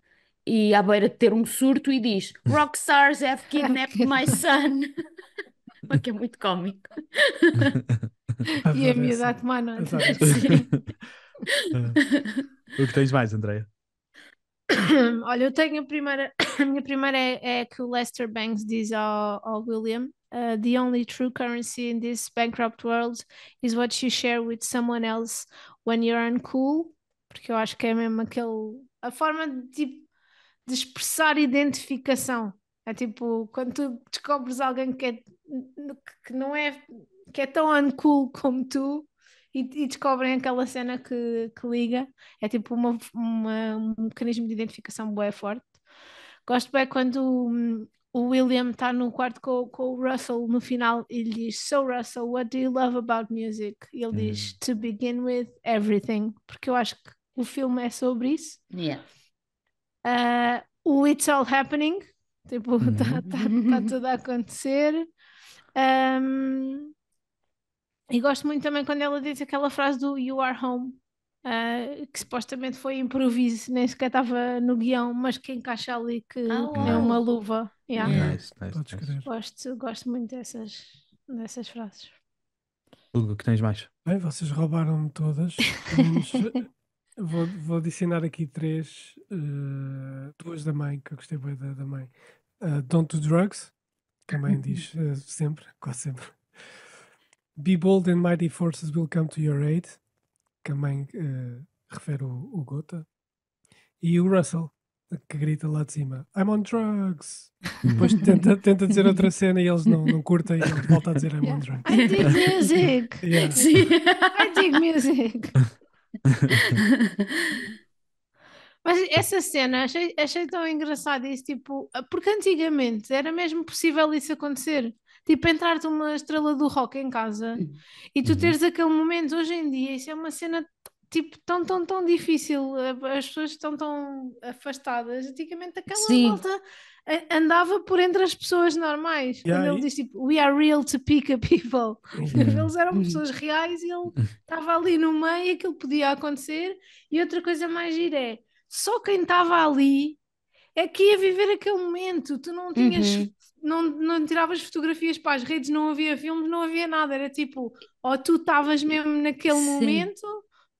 e à beira de ter um surto e diz: Rockstars have kidnapped my son. O que é muito cómico. E a Adoro miúda a essa. tomar nota. Adoro essa. Sim. O que tens mais, Andreia? Olha, eu tenho a primeira. A minha primeira é que o Lester Bangs diz ao William: The only true currency in this bankrupt world is what you share with someone else when you're uncool. Porque eu acho que é mesmo a forma de, tipo, de expressar identificação. É tipo, quando tu descobres alguém que não é, que é tão uncool como tu e descobrem aquela cena que liga, é tipo um mecanismo de identificação bué forte. Gosto bem quando o William está no quarto com o Russell no final e lhe diz: So Russell, what do you love about music? E ele diz: To begin with, everything. Porque eu acho que o filme é sobre isso. Yeah. O It's All Happening, tipo, tá tudo a acontecer. E gosto muito também quando ela diz aquela frase do You Are Home, que supostamente foi improviso, nem sequer estava no guião, mas que encaixa ali que é uma uau. luva. Yeah. Yeah. Nice, nice, Podes nice. crer. Gosto muito dessas frases. Hugo, o que tens mais? Bem, vocês roubaram-me todas. Menos, vou adicionar aqui três. Duas da mãe, que eu gostei bem da mãe. Don't do drugs, que a mãe diz sempre, quase sempre. Be bold and mighty forces will come to your aid, que a mãe refere o Gota. E o Russell, que grita lá de cima: I'm on drugs. Depois tenta dizer outra cena e eles não curtem e ele volta a dizer I'm on drugs. I dig music! Yeah. Sim. I dig music! Mas essa cena achei tão engraçado isso, tipo, porque antigamente era mesmo possível isso acontecer. Tipo, entrar-te uma estrela do rock em casa e tu teres aquele momento. Hoje em dia, isso é uma cena tipo tão difícil. As pessoas estão tão afastadas. Antigamente aquela Sim. malta andava por entre as pessoas normais. Yeah, Quando ele diz tipo, we are real to pick a people. Eles eram pessoas reais e ele estava ali no meio, aquilo podia acontecer. E outra coisa mais gira é, só quem estava ali é que ia viver aquele momento. Tu não tinhas, não tiravas fotografias para as redes, não havia filmes, não havia nada. Era tipo, ou tu estavas mesmo naquele Sim. momento,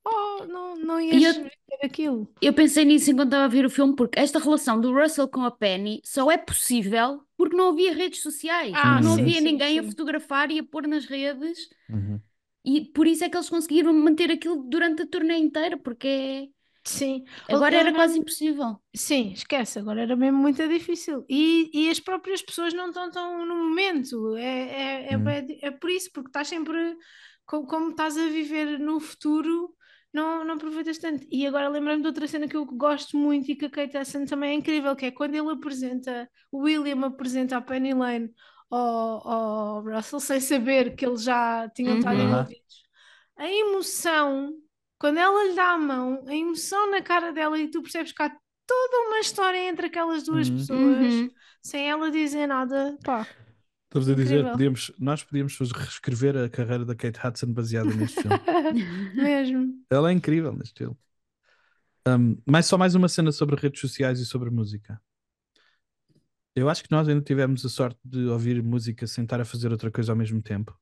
ou não E ias eu- viver aquilo. Eu pensei nisso enquanto estava a ver o filme, porque esta relação do Russell com a Penny só é possível porque não havia redes sociais, Ah, porque não sim, havia sim, ninguém a sim. fotografar e a pôr nas redes, Uhum. e por isso é que eles conseguiram manter aquilo durante a turnê inteira, porque Sim. agora Eu era quase lembro- impossível. Sim, esquece, agora era mesmo muito difícil. E as próprias pessoas não estão tão no momento. É por isso, porque estás sempre, como estás a viver no futuro, não aproveitas tanto. E agora lembrei-me de outra cena que eu gosto muito e que a Kate Hudson também é incrível, que é quando ele apresenta, o William apresenta a Penny Lane ao Russell, sem saber que eles já tinham estado Uhum. envolvidos. A emoção, quando ela lhe dá a mão, a emoção na cara dela e tu percebes que há toda uma história entre aquelas duas pessoas, Uhum. sem ela dizer nada, pá, Estamos a dizer, incrível. nós podíamos reescrever a carreira da Kate Hudson baseada neste filme. Mesmo. Ela é incrível neste filme. Só mais uma cena sobre redes sociais e sobre música. Eu acho que nós ainda tivemos a sorte de ouvir música sem estar a fazer outra coisa ao mesmo tempo.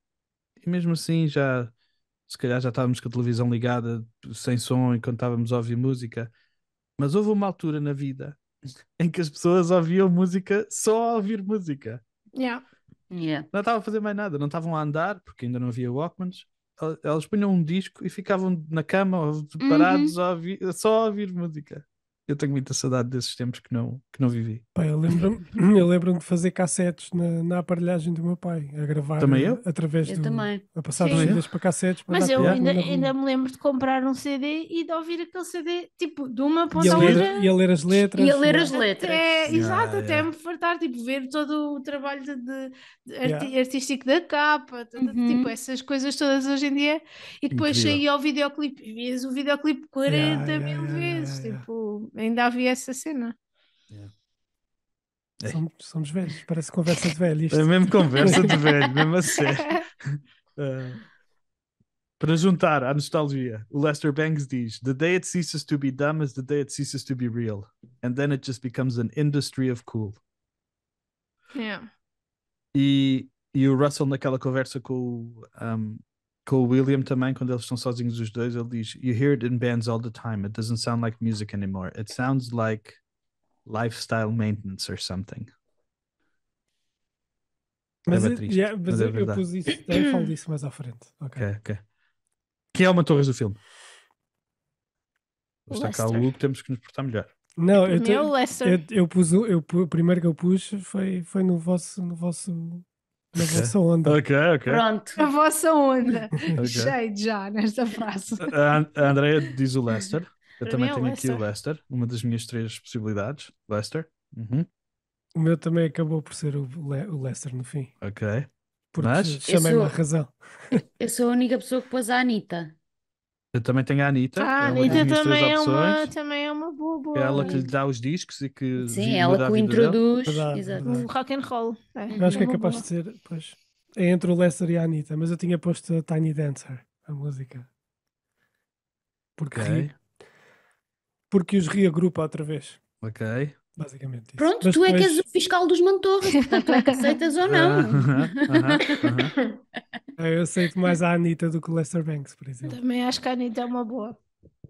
E mesmo assim, se calhar já estávamos com a televisão ligada, sem som, enquanto estávamos a ouvir música. Mas houve uma altura na vida em que as pessoas ouviam música só a ouvir música. Yeah. Yeah. Não estavam a fazer mais nada, não estavam a andar, porque ainda não havia Walkmans. Elas punham um disco e ficavam na cama ou parados só a ouvir música. Eu tenho muita saudade desses tempos que não vivi. Pá, eu lembro-me de fazer cassetes na aparelhagem do meu pai, a gravar Também eu? através Eu também. a passar Sim. de CDs para cassetes para Mas dar eu para ainda, na rua. ainda me lembro de comprar um CD e de ouvir aquele CD, tipo, de uma E ponta a à ler, outra. e a ler as letras. E a ler yeah. as letras. Exato, Yeah, até yeah. me fartar, tipo, ver todo o trabalho Yeah. artístico da capa, tipo, essas coisas todas hoje em dia, e depois Incrível. saía ao videoclipe e vias o videoclipe 40 Yeah, mil yeah, vezes, yeah. tipo, ainda havia essa cena. Somos velhos, parece conversa de velho isto. É mesmo conversa de velho, mesmo a sério. Para juntar à nostalgia, o Lester Bangs diz: The day it ceases to be dumb is the day it ceases to be real. And then it just becomes an industry of cool. Yeah. E o Russell, naquela conversa com o William também, quando eles estão sozinhos os dois, ele diz: You hear it in bands all the time. It doesn't sound like music anymore. It sounds like lifestyle maintenance or something. Mas, É bem triste, yeah, mas é eu verdade. pus isso, eu falo disso mais à frente. Ok. Ok. Quem é o Mantorras do filme? Está cá o Lester. Hugo, temos que nos portar melhor. Não, Para mim é o Lester. eu pus o primeiro que eu pus foi na vossa onda. Ok. Pronto. A vossa onda. Ok. Cheio de já nesta frase. A Andrea diz o Lester. Eu Para também mim é o tenho aqui o Lester. Lester. Uma das minhas 3 possibilidades. Lester. Uhum. O meu também acabou por ser o Lester no fim. Ok. Porque Mas chamei-me à razão. Eu sou a única pessoa que pôs a Anitta. eu também tenho a Anitta. A É uma das Anitta minhas 3 opções. também é uma boa. É ela que lhe dá os discos e que Sim, muda ela a que o vida dele. introduz. Verdade, Exato. verdade. O rock and roll. Eu acho que é uma capaz boa. de ser, pois, é entre o Lester e a Anitta, mas eu tinha posto a Tiny Dancer, a música. Ok. Porque os reagrupa outra vez, Ok. basicamente isso. Pronto, Mas tu é que depois, és o fiscal dos Mantorras, portanto, tu é que aceitas ou não. Aham. eu aceito mais a Anitta do que o Lester Banks, por exemplo. Também acho que a Anitta é uma boa.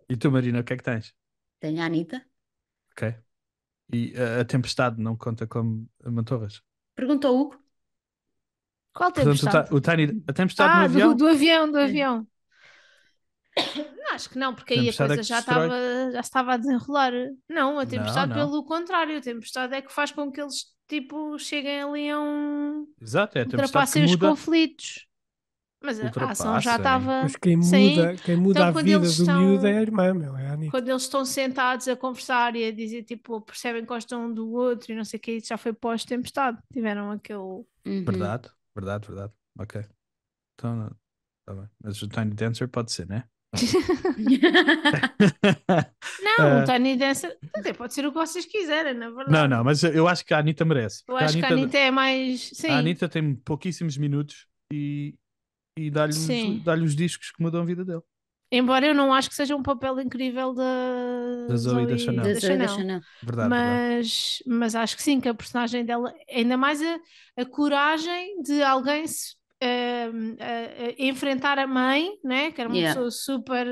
E tu, Marina, o que é que tens? Tenho a Anitta. Ok. E a Tempestade não conta como Mantorras? Pergunta ao Hugo. Qual Portanto, tempestade? a Tempestade no Ah, avião? do avião. Não, acho que não, porque aí a Tempestade é coisa que destrói. já estava a desenrolar. Não, a tempestade Não. pelo contrário, a tempestade é que faz com que eles tipo cheguem ali a Exato, é a Tempestade que ultrapassem os muda. conflitos. Mas a ação já Ultrapassem. estava. Mas quem Sim. muda Então, a quando vida eles do estão- miúdo é a irmã, meu, é a Anitta. Quando eles estão sentados a conversar e a dizer tipo, percebem que gostam um do outro e não sei o que, isso já foi pós-tempestade. Tiveram aquele. Uhum. Verdade. Ok. Então, tá bem. Mas o Tiny Dancer pode ser, né? Não, o Tiny Dancer, quer dizer, pode ser o que vocês quiserem, na verdade. Não, mas eu acho que a Anitta merece. Eu Porque acho que a Anitta é mais. Sim, a Anitta tem pouquíssimos minutos e sim. dá-lhe os discos que mudam a vida dele. Embora eu não acho que seja um papel incrível Da Zoe da Chanel. Da Zoe da Chanel. Verdade. Mas acho que sim, que a personagem dela, ainda mais a coragem de alguém enfrentar a mãe, né? Que era uma Yeah. pessoa super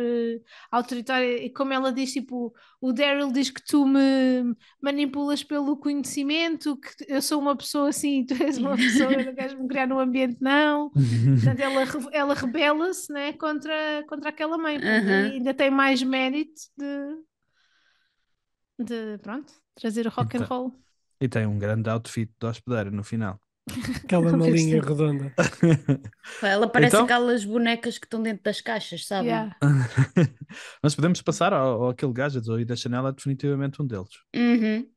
autoritária, e como ela diz, tipo, o Daryl diz que tu me manipulas pelo conhecimento, que eu sou uma pessoa assim, tu és uma pessoa, não queres me criar num ambiente, não. Portanto, ela rebela-se, né, contra aquela mãe. Portanto, Uhum. ainda tem mais mérito de pronto, trazer o rock and Então. roll. E tem um grande outfit de hospedeiro no final. Aquela malinha redonda. Ela parece Então? aquelas bonecas que estão dentro das caixas, sabem? Yeah. Mas podemos passar ao aquele gajo, a Zoe da Chanel é definitivamente um deles. Uhum.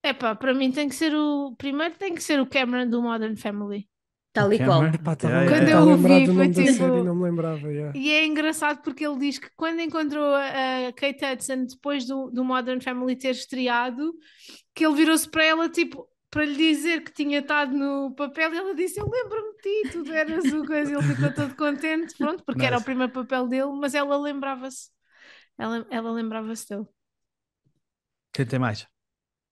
Epá, para mim tem que ser primeiro tem que ser o Cameron do Modern Family. Tal e Cameron? qual. Epá, Yeah, estava Quando a eu lembrar ouvi, do nome foi da tipo- série, não me lembrava. Yeah. E é engraçado porque ele diz que quando encontrou a Kate Hudson depois do Modern Family ter estreado, que ele virou-se para ela tipo para lhe dizer que tinha estado no papel, e ela disse: Eu lembro-me de ti, tu eras o coisa. Ele ficou todo contente, pronto, porque era o Nice. primeiro papel dele, mas ela lembrava-se. Ela lembrava-se dele. Quem tem mais?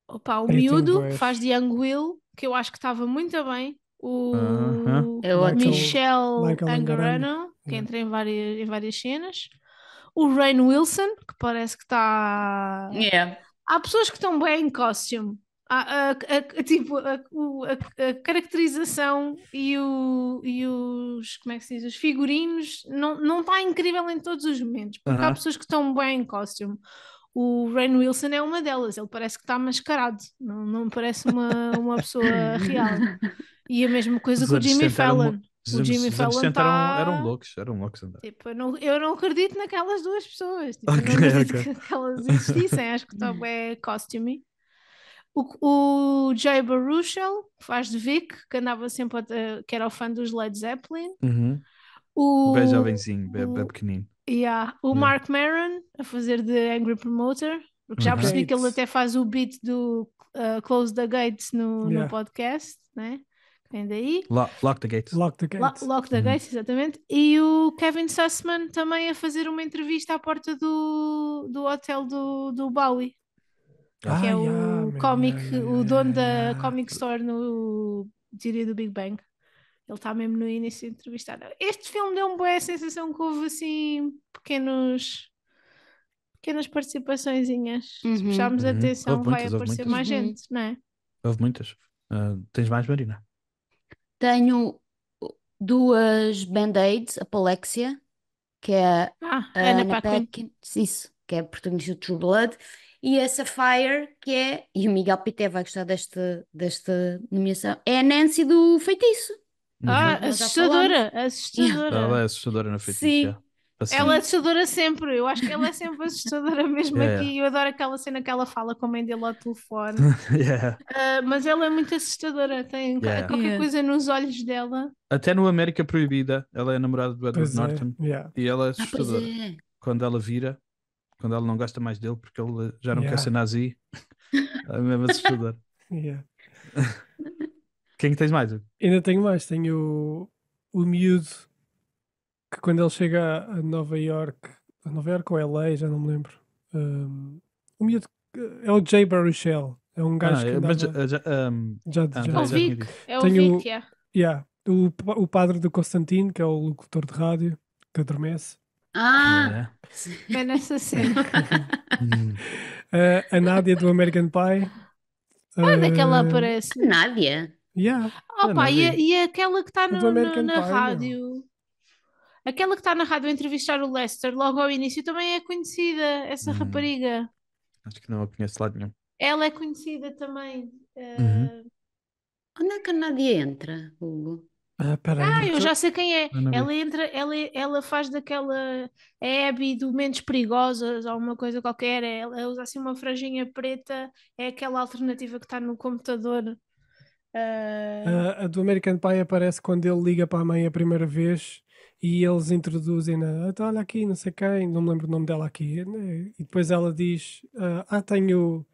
Opa, o Eu tenho miúdo bués. faz de Young Will, que eu acho que estava muito bem. O Aham. É ótimo. Michel Michael Angarano, Angarano. que Yeah. entra em várias cenas. O Rainn Wilson, que parece que está. Yeah. Há pessoas que estão bem em costume. Tipo, a caracterização e os, como é que se diz, os figurinos não está incrível em todos os momentos, porque há Aham. pessoas que estão bem em costume. O Rainn Wilson é uma delas, ele parece que está mascarado, não parece uma pessoa real. E a mesma coisa Os com o Jimmy assistentes eram Fallon. O Jimmy os Fallon assistentes está. eram loucos, André. Tipo, eu não acredito naquelas duas pessoas. Tipo, eu Ok, não acredito ok. que elas existissem. Acho que está bem costume. O Jay Baruchel, que faz de Vic, que andava sempre que era o fã dos Led Zeppelin. Uhum. O, Bem jovenzinho, bem o- pequenino. yeah, o Yeah. Mark Maron, a fazer de Angry Promoter, Porque já Uhum. percebi que ele Gates. até faz o beat do Close the Gates no Yeah. podcast, né? Vem daí. Lock the gates. Lock the gates. Lock the Gates, exatamente. E o Kevin Sussman também a fazer uma entrevista à porta do hotel do Bowie, que é yeah, o man, comic, yeah, o dono da yeah. Comic Store no Teoria do Big Bang. Ele está mesmo no início de entrevistar. Este filme deu-me boa sensação que houve assim pequenas participaçõezinhas. Se Uhum. prestarmos atenção, Houve vai muitas, houve aparecer muitas. mais gente, não é? Houve muitas. Tens mais, Marina? Tenho 2 Band-Aids, Apalexia, que é a Anna Anna Paquin. Paquin, isso, que é a protagonista do True Blood, e a Sapphire, que é, e o Miguel Pité vai gostar desta nomeação, é a Nancy do Feitiço. Ah, Nós já falámos. assustadora, assustadora. Ela é assustadora na feitiça. Sim. yeah. Assim. Ela é assustadora sempre. Eu acho que ela é sempre assustadora mesmo Yeah, aqui. Eu adoro aquela cena que ela fala com a mãe dele ao telefone. Yeah. Mas ela é muito assustadora. Tem Yeah. qualquer Yeah. coisa nos olhos dela. Até no América Proibida, ela é a namorada do Edward Pois é, Norton yeah. e ela é Pois assustadora. é. Quando ela vira, quando ela não gosta mais dele porque ele já não Yeah. quer ser nazi, é mesmo assustador. Yeah. Quem que tens mais? Ainda tenho mais, tenho o miúdo que quando ele chega a Nova York ou LA, já não me lembro. O miúdo é o Jay Baruchel, é um gajo que mas andava, já, já André, É o já tinha Vic. dito. É o Tenho- Vic, yeah. yeah, o padre do Constantino, que é o locutor de rádio, que adormece. Ah! É nessa cena. Hum. A Nádia do American Pie. Onde é que ela Ah, aparece? Nádia. Yeah, Oh, pá, e aquela que está O do American na Pie, meu. rádio? Aquela que está na rádio a entrevistar o Lester logo ao início também é conhecida, essa rapariga. Acho que não a conheço de lado nenhum. Ela é conhecida também. Onde é que a Nádia entra, Hugo? peraí, Eu já sei quem é. Eu não vi. Ela entra, ela faz daquela Abby do Mentes Perigosas ou uma coisa qualquer. Ela usa assim uma franjinha preta. É aquela alternativa que está no computador. A do American Pie aparece quando ele liga para a mãe a primeira vez e eles introduzem-na. Então, olha aqui, não sei quem, não me lembro o nome dela aqui. E depois ela diz: tenho.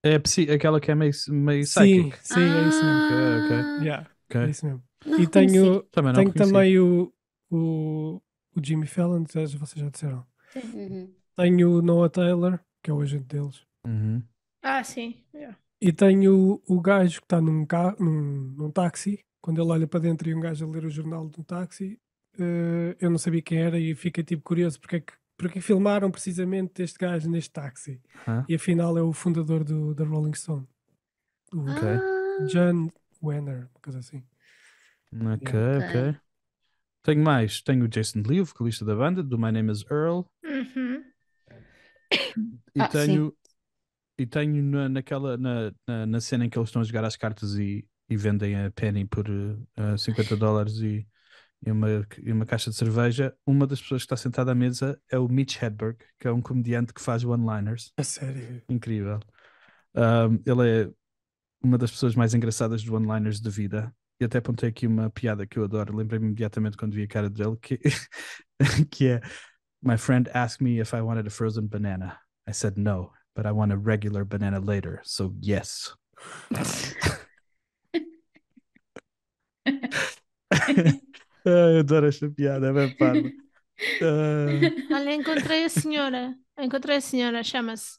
É aquela que é meio Sim, psychic. sim, é isso mesmo. Ok. Yeah, Ok. é isso mesmo. Não E reconheci. tenho Também não reconheci. também o Jimmy Fallon, vocês já disseram. Uhum. Tenho o Noah Taylor, que é o agente deles. Uhum. Sim. Yeah. E tenho o gajo que está num táxi, quando ele olha para dentro e um gajo a ler o jornal do táxi, eu não sabia quem era e fiquei tipo curioso porque filmaram precisamente este gajo neste táxi. Hã? E afinal é o fundador da Rolling Stone, o Ah, John Wenner, uma coisa assim. Ok, Ok. ok. Tenho mais. Tenho o Jason Lee, o vocalista da banda, do My Name is Earl. Uhum. E sim. tenho na cena em que eles estão a jogar as cartas e vendem a Penny por $50 e uma caixa de cerveja. Uma das pessoas que está sentada à mesa é o Mitch Hedberg, que é um comediante que faz one-liners. A sério. Incrível. Ele é uma das pessoas mais engraçadas de one-liners da vida. E até apontei aqui uma piada que eu adoro. Lembrei-me imediatamente quando vi a cara dele, que é: My friend asked me if I wanted a frozen banana. I said no, but I want a regular banana later, so yes. Eu adoro esta piada, é bem parva. Olha, encontrei a senhora, chama-se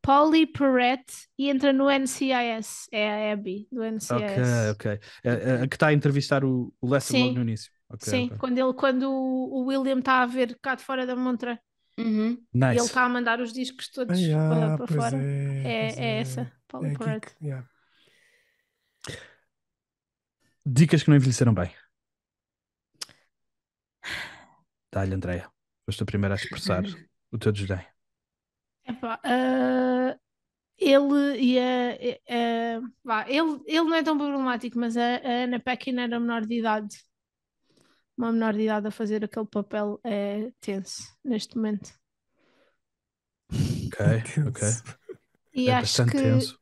Polly Perrette e entra no NCIS. É a Abby do NCIS. Ok. A que está a entrevistar o Lester logo Sim. no início. Ok, Sim, ok. quando o William está a ver cá de fora da montra Uhum. e ele Nice. está a mandar os discos todos para Pois fora. pois É essa, Polly É Perrette. geek, yeah. Dicas que não envelheceram bem. Dá-lhe, Andréia. Foste a primeira a expressar o teu desdém. Epá, ele e ele não é tão problemático, mas a Anna Paquin era menor de idade. Uma menor de idade a fazer aquele papel é tenso neste momento. Ok. E É acho bastante que tenso.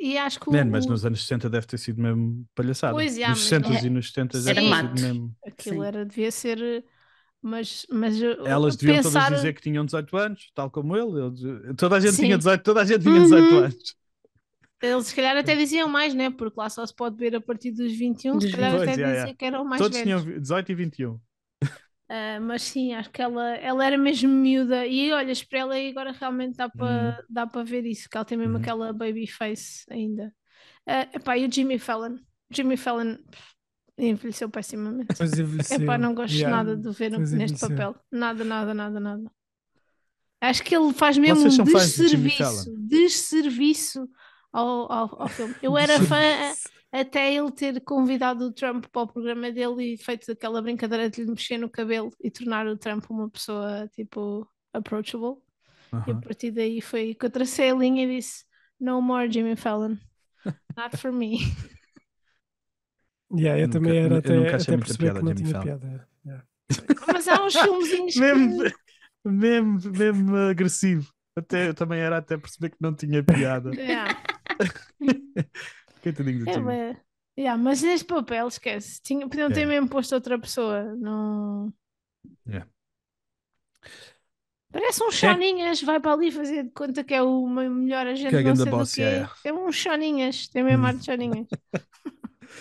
e acho que Man, mas nos anos 60 deve ter sido mesmo palhaçada. Pois, Nos mas 60 não- e nos 70 Era deve ter mato. sido mesmo. aquilo Sim. devia ser mas Elas deviam todas pensar. dizer que tinham 18 anos, tal como ele. Toda a gente tinha Sim. 18, toda a gente tinha 18 Uhum. anos. Eles se calhar até diziam mais, né? Porque lá só se pode ver a partir dos 21, se Dos calhar 20. até Pois, yeah, dizia yeah. que eram mais Todos tinham velhos. 18 e 21. Mas sim, acho que ela era mesmo miúda. E olhas para ela e agora realmente Uhum. dá para ver isso, que ela tem mesmo Uhum. aquela baby face ainda. Epá, e o Jimmy Fallon? Jimmy Fallon envelheceu pessimamente. Depois Epá, envelheceu. não gosto Yeah. nada de o ver Depois neste envelheceu. papel. Nada, nada, nada, nada. Acho que ele faz mesmo Vocês um são fãs de Jimmy Fallon? desserviço ao filme. Eu era fã até ele ter convidado o Trump para o programa dele e feito aquela brincadeira de lhe mexer no cabelo e tornar o Trump uma pessoa tipo approachable. E a Aham. partir daí foi que eu tracei a linha e disse: No more Jimmy Fallon. Not for me. Yeah, eu também era eu nunca achei até muita perceber piada que a não Jimmy tinha Fallon. piada. Yeah. Mas há uns filmezinhos Mesmo, que. mesmo agressivo. Eu também era até perceber que não tinha piada. Yeah. Coitadinho do Jimmy. Mas neste papel, esquece. Podiam ter É. mesmo posto outra pessoa. Não. É. Parece um É. choninhas, vai para ali fazer de conta que é o melhor agente, Que é não ganda sei do boss, quê. yeah. É um choninhas, tem mesmo ar de choninhas.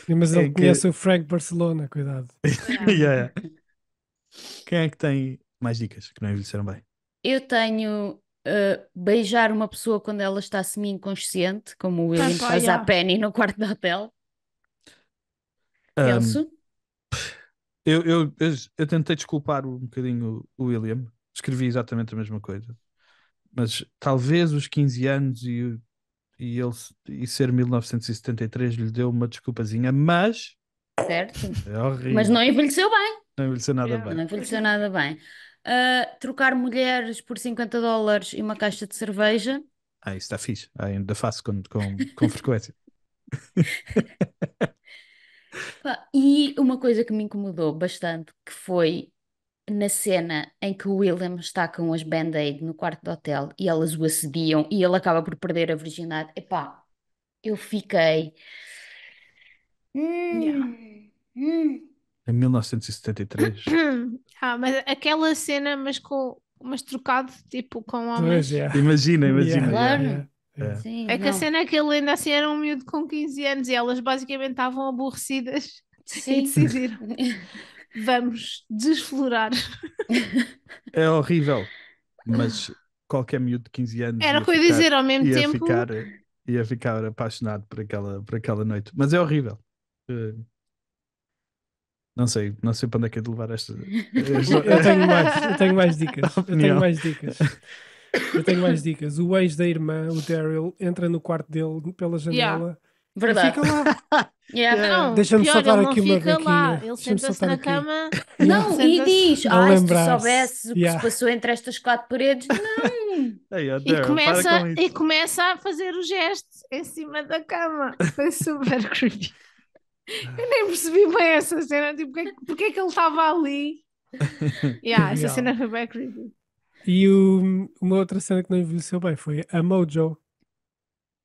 Mas Quem ele é que- conhece o Frank Barcelona, cuidado. Yeah. Quem é que tem mais dicas que não envelheceram bem? Eu tenho beijar uma pessoa quando ela está semi-inconsciente, como o William pá, faz à yeah. Penny no quarto do hotel. Um, Elso? eu tentei desculpar um bocadinho o William. Escrevi exatamente a mesma coisa. Mas talvez os 15 anos e ser 1973 lhe deu uma desculpazinha, mas Certo? é horrível. Mas não envelheceu bem. Não envelheceu nada Yeah. bem. Não envelheceu nada bem. Trocar mulheres por $50 e uma caixa de cerveja. Isso está fixe. Ainda faço com frequência. Pá, e uma coisa que me incomodou bastante, que foi na cena em que o William está com as Band-Aid no quarto do hotel e elas o assediam e ele acaba por perder a virgindade. Epá, eu fiquei. Yeah. Em 1973. Mas aquela cena, mas trocado, tipo, com homens. Pois, yeah. Imagina. Yeah, Claro. yeah, yeah. Sim, É que a não. cena é que ele ainda assim era um miúdo com 15 anos e elas basicamente estavam aborrecidas e Sim. decidiram: vamos desflorar. É horrível. Mas qualquer miúdo de 15 anos Era o que eu ia dizer, ao mesmo tempo. ia ficar apaixonado por aquela noite. Mas é horrível. Não sei para onde é que é de levar esta. Eu tenho mais dicas. Opinião. Eu tenho mais dicas. O ex da irmã, o Daryl, entra no quarto dele pela janela e Verdade. fica lá. Yeah. Não, Deixa-me pior, saltar ele não aqui uma fica lá. bequinha. Ele Deixa-me senta-se saltar na aqui. cama. Não, e Senta-se diz, a se tu lembrar-se. soubesses o que Yeah. se passou entre estas quatro paredes, não. Ei, ó, E Daryl, para com isso. começa a fazer o gesto em cima da cama. Foi super creepy. Eu nem percebi bem essa cena. Tipo, porque é que ele estava ali? Essa Real. cena foi bem creepy. E uma outra cena que não envelheceu bem foi a Mojo,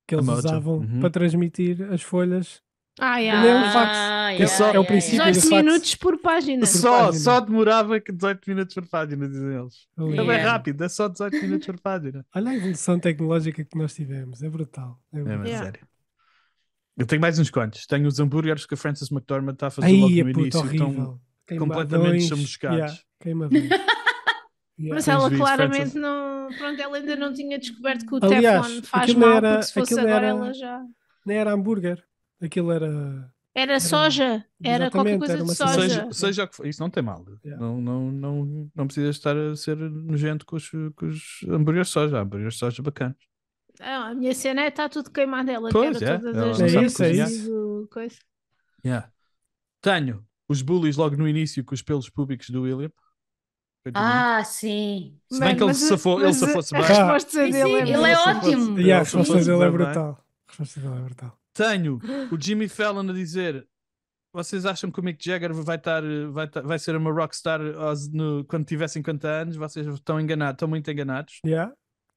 que eles Mojo, usavam uhum. para transmitir as folhas. Yeah. Nem um fax. Que é o princípio do 18 fax. minutos por página. Só demorava 18 minutos por página, dizem eles. Ali. Ele é Yeah. rápido, é só 18 minutos por página. Olha a evolução tecnológica que nós tivemos, é brutal. É É, brutal. mas Yeah. sério. Eu tenho mais uns quantos. Tenho os hambúrgueres que a Frances McDormand está a fazer logo Aí, no puto, início. Estão horrível. completamente Queimadões. chamuscados. Queimadões. Yeah. Mas Tens ela visto, claramente Frances? não. Pronto, ela ainda não tinha descoberto que o Aliás, Teflon faz aquilo mal, era- porque se fosse aquilo agora era- ela já. Nem era hambúrguer. Aquilo era. Era soja, era qualquer Exatamente, coisa era de uma soja. Seja o que for, isso não tem mal. Yeah. Não precisa estar a ser nojento com os hambúrgueres de soja. Há hambúrgueres de soja bacanas. A minha cena é está tudo queimado dela, Pois, que é, era todas ela as não sabe noites cozinhar. e coisa. Yeah. Tenho os bullies logo no início com os pelos públicos do William. Ah, sim. Se bem que ele safou-se A bem. resposta Sim, dele sim, é ele boa. é se fosse- ótimo. E a ele resposta fosse dele é bem. brutal. A resposta dele é brutal. Tenho o Jimmy Fallon a dizer: vocês acham que o Mick Jagger vai ser uma rockstar quando tiver 50 anos? Vocês estão enganados, estão muito enganados. Yeah. O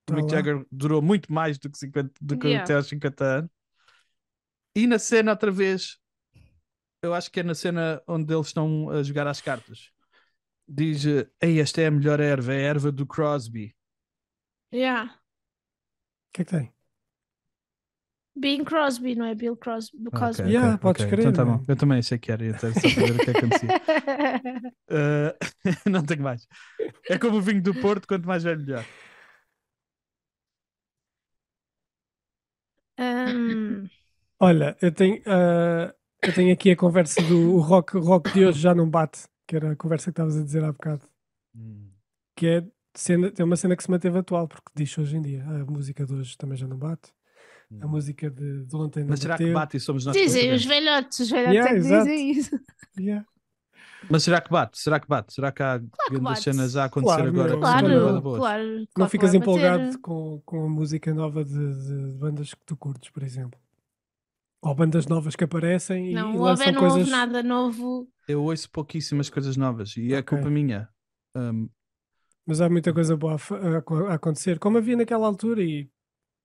Tá Mick lá. Jagger durou muito mais do que 50, do que Yeah. até aos 50 anos. E na cena, outra vez, eu acho que é na cena onde eles estão a jogar às cartas. Diz, ei, esta é a melhor erva, é a erva do Crosby. Yeah. O que é que tem? Bing Crosby, não é Bill Crosby. Ok, Yeah, ok, podes ok. crer, Então tá bom. man. Eu também achei que era, então só para ver o que acontecia. Não tenho mais. É como o vinho do Porto, quanto mais velho, melhor. Olha, eu tenho aqui a conversa do o rock de hoje já não bate, que era a conversa que estavas a dizer há bocado, que é uma cena que se manteve atual, porque diz hoje em dia, a música de hoje também já não bate, a música de ontem não Mas será que bateu. bate e somos nós que Dizem não os sabemos? velhotes é Yeah, que exato. dizem isso. Yeah. Mas será que bate? Será que bate? Será que há que grandes bate. cenas a acontecer Claro, agora meu, que são então bué da Claro, boas? claro. Não Claro que ficas vai empolgado bater. com a música nova de bandas que tu curtes, por exemplo. Ou bandas novas que aparecem Não, e o Abé lançam não houve coisas. nada novo. Eu ouço pouquíssimas coisas novas e é Ok. culpa minha. Mas há muita coisa boa a acontecer, como havia naquela altura, e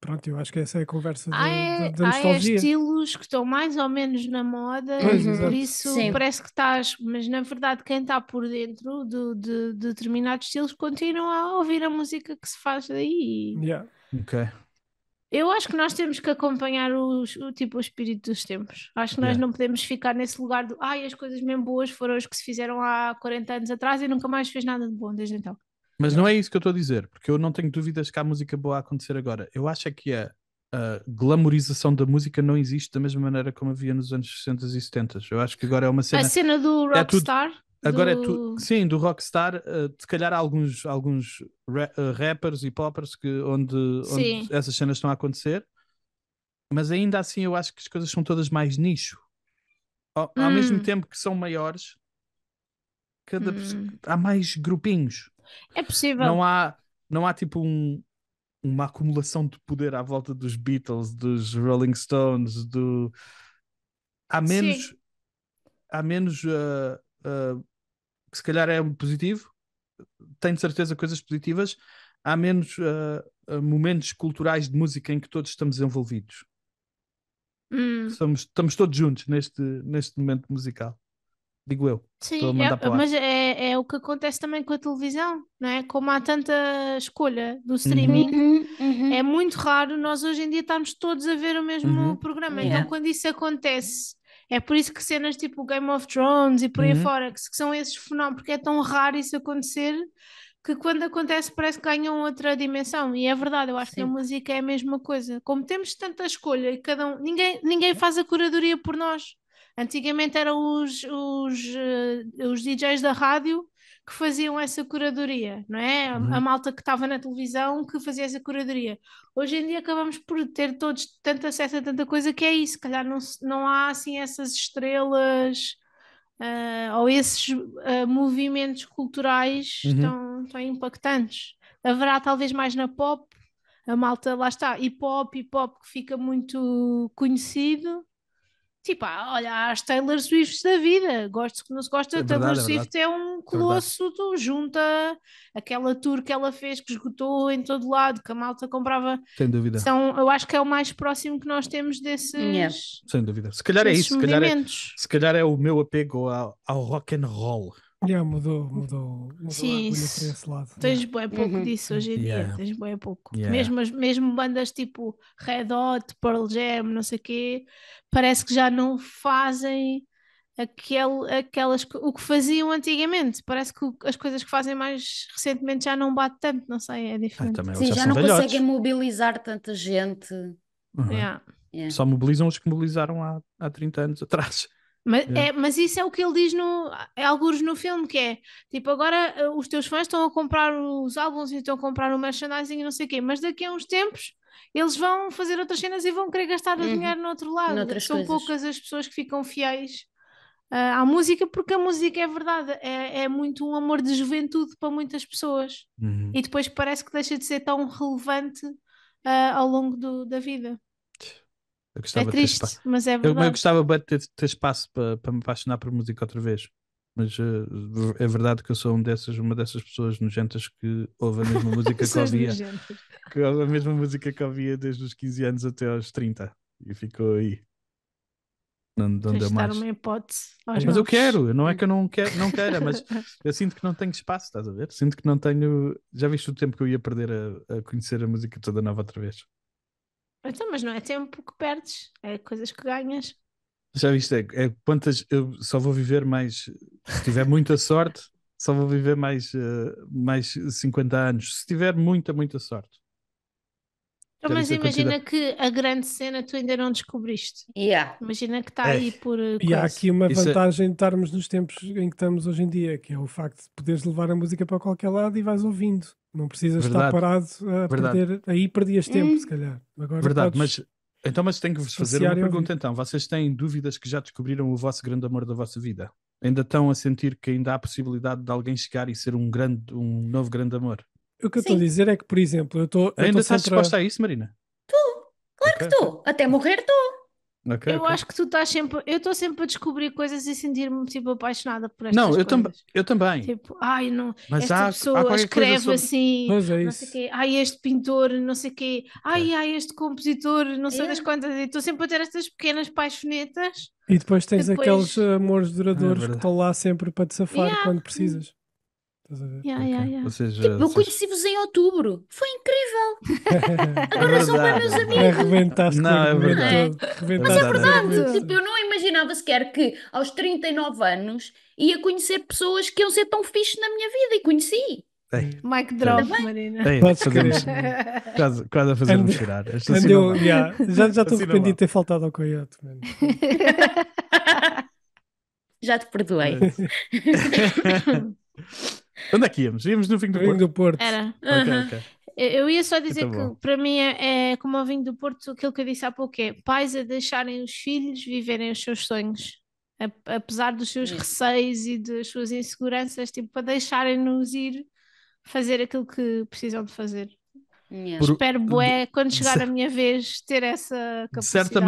pronto, eu acho que essa é a conversa da Há nostalgia. estilos que estão mais ou menos na moda, Pois, por exato. isso Sim. parece que estás, mas na verdade quem está por dentro de determinados estilos continua a ouvir a música que se faz daí. Yeah. Ok. Eu acho que nós temos que acompanhar o espírito dos tempos. Acho que nós Yeah. não podemos ficar nesse lugar de as coisas mesmo boas foram as que se fizeram há 40 anos atrás e nunca mais fez nada de bom desde então. Mas não é isso que eu estou a dizer, porque eu não tenho dúvidas que há música boa a acontecer agora. Eu acho é que a glamorização da música não existe da mesma maneira como havia nos anos 60 e 70. Eu acho que agora é uma A cena. cena do É tudo- Rockstar. Agora é do... tudo. Sim, do Rockstar. Se calhar há alguns rappers e poppers onde Sim. essas cenas estão a acontecer, mas ainda assim eu acho que as coisas são todas mais nicho. Ao mesmo tempo que são maiores, há mais grupinhos. É possível. Não há tipo uma acumulação de poder à volta dos Beatles, dos Rolling Stones, há menos, Sim. que se calhar é um positivo, tenho certeza coisas positivas, há menos momentos culturais de música em que todos estamos envolvidos. Estamos todos juntos neste momento musical. Digo eu. Estou a Sim, mandar para o ar. mas é o que acontece também com a televisão, não é? Como há tanta escolha do streaming, é muito raro nós hoje em dia estarmos todos a ver o mesmo programa. Yeah. Então, quando isso acontece, é por isso que cenas tipo Game of Thrones e por aí fora, que são esses fenómenos, porque é tão raro isso acontecer, que quando acontece parece que ganham outra dimensão. E é verdade, eu acho que na Sim. música é a mesma coisa. Como temos tanta escolha e ninguém faz a curadoria por nós. Antigamente eram os DJs da rádio que faziam essa curadoria, não é? A malta que estava na televisão que fazia essa curadoria. Hoje em dia acabamos por ter todos tanto acesso a tanta coisa que é isso. Se calhar não há assim essas estrelas ou esses movimentos culturais tão impactantes. Haverá talvez mais na pop, a malta, lá está, hip hop que fica muito conhecido. Tipo, olha, as Taylor Swift da vida, gosto que não se gosta, É Taylor verdade, é Swift é um colosso, junta aquela tour que ela fez, que esgotou em todo lado, que a malta comprava. Sem dúvida. Eu acho que é o mais próximo que nós temos desses, Yeah. Sem dúvida. Se calhar é desses isso. movimentos. Se calhar é o meu apego ao rock and roll. Yeah, mudou a Sim, agulha para esse lado. Tens bem pouco disso hoje em dia, Yeah. tens bem pouco. Yeah. Mesmo bandas tipo Red Hot, Pearl Jam, não sei o quê, parece que já não fazem o que faziam antigamente. Parece que as coisas que fazem mais recentemente já não bate tanto, não sei, é diferente. Também Sim, já já são não velhotes. conseguem mobilizar tanta gente. Uhum. Yeah. Yeah. Só mobilizam os que mobilizaram há 30 anos atrás. Mas isso é o que ele diz algures no filme, que é tipo, agora os teus fãs estão a comprar os álbuns e estão a comprar o merchandising e não sei o quê, mas daqui a uns tempos eles vão fazer outras cenas e vão querer gastar o dinheiro no outro lado. Noutras São coisas. poucas as pessoas que ficam fiéis à música, porque a música é verdade, é muito um amor de juventude para muitas pessoas e depois parece que deixa de ser tão relevante ao longo da vida. Eu É gostava de ter triste, espaço. mas é Eu verdade. gostava de ter espaço para me apaixonar por música outra vez. Mas é verdade que eu sou uma dessas pessoas nojentas que ouve a mesma música que Pessoas ouvia. nojentas. Que ouve a mesma música que ouvia desde os 15 anos até aos 30. E ficou aí. Não Tens deu de dar mais. uma hipótese aos Mas eu novos. quero, não é que eu não queira, mas eu sinto que não tenho espaço, estás a ver? Sinto que não tenho. Já viste o tempo que eu ia perder a conhecer a música toda nova outra vez? Então, mas não é tempo que perdes, é coisas que ganhas. Já viste? É quantas. Eu só vou viver mais. Se tiver muita sorte, só vou viver mais 50 anos. Se tiver muita sorte. Então, Já mas viste a imagina quantidade? que a grande cena tu ainda não descobriste. Yeah. Imagina que está É. aí por E há coisa. aqui uma Isso é- vantagem de estarmos nos tempos em que estamos hoje em dia, que é o facto de poderes levar a música para qualquer lado e vais ouvindo. Não precisas estar Verdade, parado a verdade, perder. Aí perdias tempo, se calhar. Agora verdade. podes Mas tenho que vos fazer passear uma e ouvir. pergunta então. Vocês têm dúvidas que já descobriram o vosso grande amor da vossa vida? Ainda estão a sentir que ainda há a possibilidade de alguém chegar e ser um novo grande amor? O que eu estou a Sim, dizer é que, por exemplo, eu estou Ainda estás sempre a. disposta a isso, Marina? claro Ok, que ok. estou. Até morrer estou. Ok, Eu ok. acho que tu estás sempre. Eu estou sempre a descobrir coisas e sentir-me tipo apaixonada por Não, estas coisas. eu também. Tipo, ai, não, Mas esta há pessoa qualquer coisa escreve sobre. assim, Pois é não sei o isso. quê, ai, este pintor, não sei o quê, Ok. ai, este compositor, não sei das Yeah. quantas, e estou sempre a ter estas pequenas paixonetas E depois que tens aqueles depois. amores É duradouros que verdade. estão lá sempre para te safar Yeah, quando precisas. Estás a ver? yeah, Ok. yeah, yeah. Ou seja, Tipo, eu conheci-vos em outubro. Foi incrível. é Agora são bem verdade, meus é verdade. amigos. Arrebentaste com o Não, é argumento Não verdade. é? todo. É Arrebentaste com verdade, os é. argumentos Tipo, todos. eu não imaginava sequer que aos 39 anos ia conhecer pessoas que iam ser tão fixe na minha vida e conheci. Ei, Mic ei, drop, Também. Marina. ei, Podes fazemos crer. quase a fazer-me Ande- chorar. Assim não vale. Já estou Assim não arrependido vale. de ter faltado ao coiote, mano. Já te perdoei. Onde é que íamos? Íamos no fim do Vinho Porto? do Porto. Era. Ok, Aham. ok. Eu ia só dizer Então que bom. para mim é como ao vinho do Porto, aquilo que eu disse há pouco é pais a deixarem os filhos viverem os seus sonhos, apesar dos seus Yeah. receios e das suas inseguranças, tipo, para deixarem-nos ir fazer aquilo que precisam de fazer. Yeah. Por- Espero, de, bué, quando de chegar a cer- minha vez, ter essa de certa capacidade.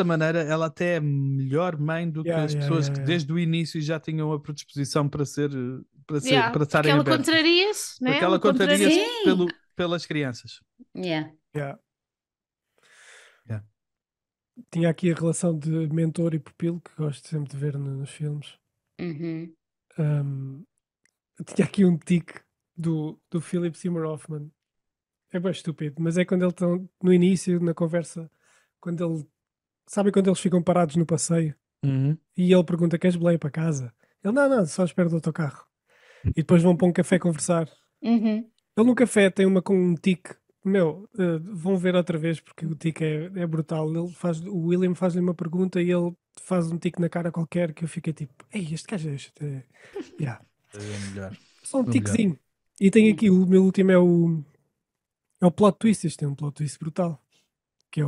maneira, ela até é melhor mãe do que as pessoas que desde o início já tinham a predisposição Yeah, para porque estarem ela abertas. contraria-se, né? Porque ela Ela contraria-se contraria. Sim. pelas crianças. Yeah. Yeah. Yeah. Tinha aqui a relação de mentor e pupilo, que gosto sempre de ver nos filmes. Uhum. Tinha aqui um tique do Philip Seymour Hoffman. É bem estúpido, mas é quando eles estão no início, na conversa, quando ele. Sabem quando eles ficam parados no passeio Uhum. e ele pergunta: queres boleia para casa? Ele: não, só espero do autocarro. E depois vão para um café conversar. Uhum. Ele no café tem uma com um tique. Meu, vão ver outra vez porque o tique é brutal. O William faz-lhe uma pergunta e ele faz um tique na cara qualquer que eu fiquei tipo: ei, este gajo é. Yeah. É melhor. Só um É melhor. tiquezinho. E tem aqui, o meu último é o plot twist. Este é um plot twist brutal. Que é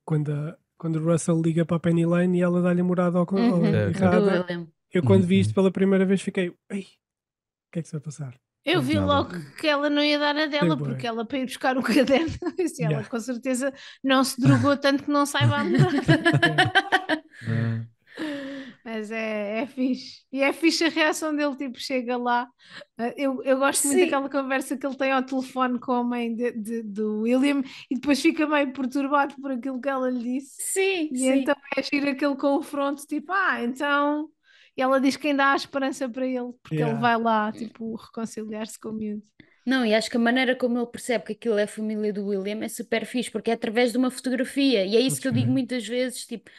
quando o Russell liga para a Penny Lane e ela dá-lhe a morada Uhum. É, Do errada. William. Eu quando Uhum, vi isto pela primeira vez fiquei: ei, o que é que se vai passar? Eu vi Nada. logo que ela não ia dar a dela, Sim, porque bué. ela para ir buscar o caderno, disse, ela Yeah. com certeza não se drogou tanto que não saiba a morada. É. Mas é fixe. E é fixe a reação dele, tipo, chega lá. Eu gosto muito Sim. daquela conversa que ele tem ao telefone com a mãe do William e depois fica meio perturbado por aquilo que ela lhe disse. Sim, E sim. então é giro aquele confronto, tipo, então. E ela diz que ainda há esperança para ele, porque ele Yeah. vai lá, tipo, reconciliar-se com o miúdo. Não, e acho que a maneira como ele percebe que aquilo é a família do William é super fixe, porque é através de uma fotografia. E é isso que eu digo muitas vezes, tipo,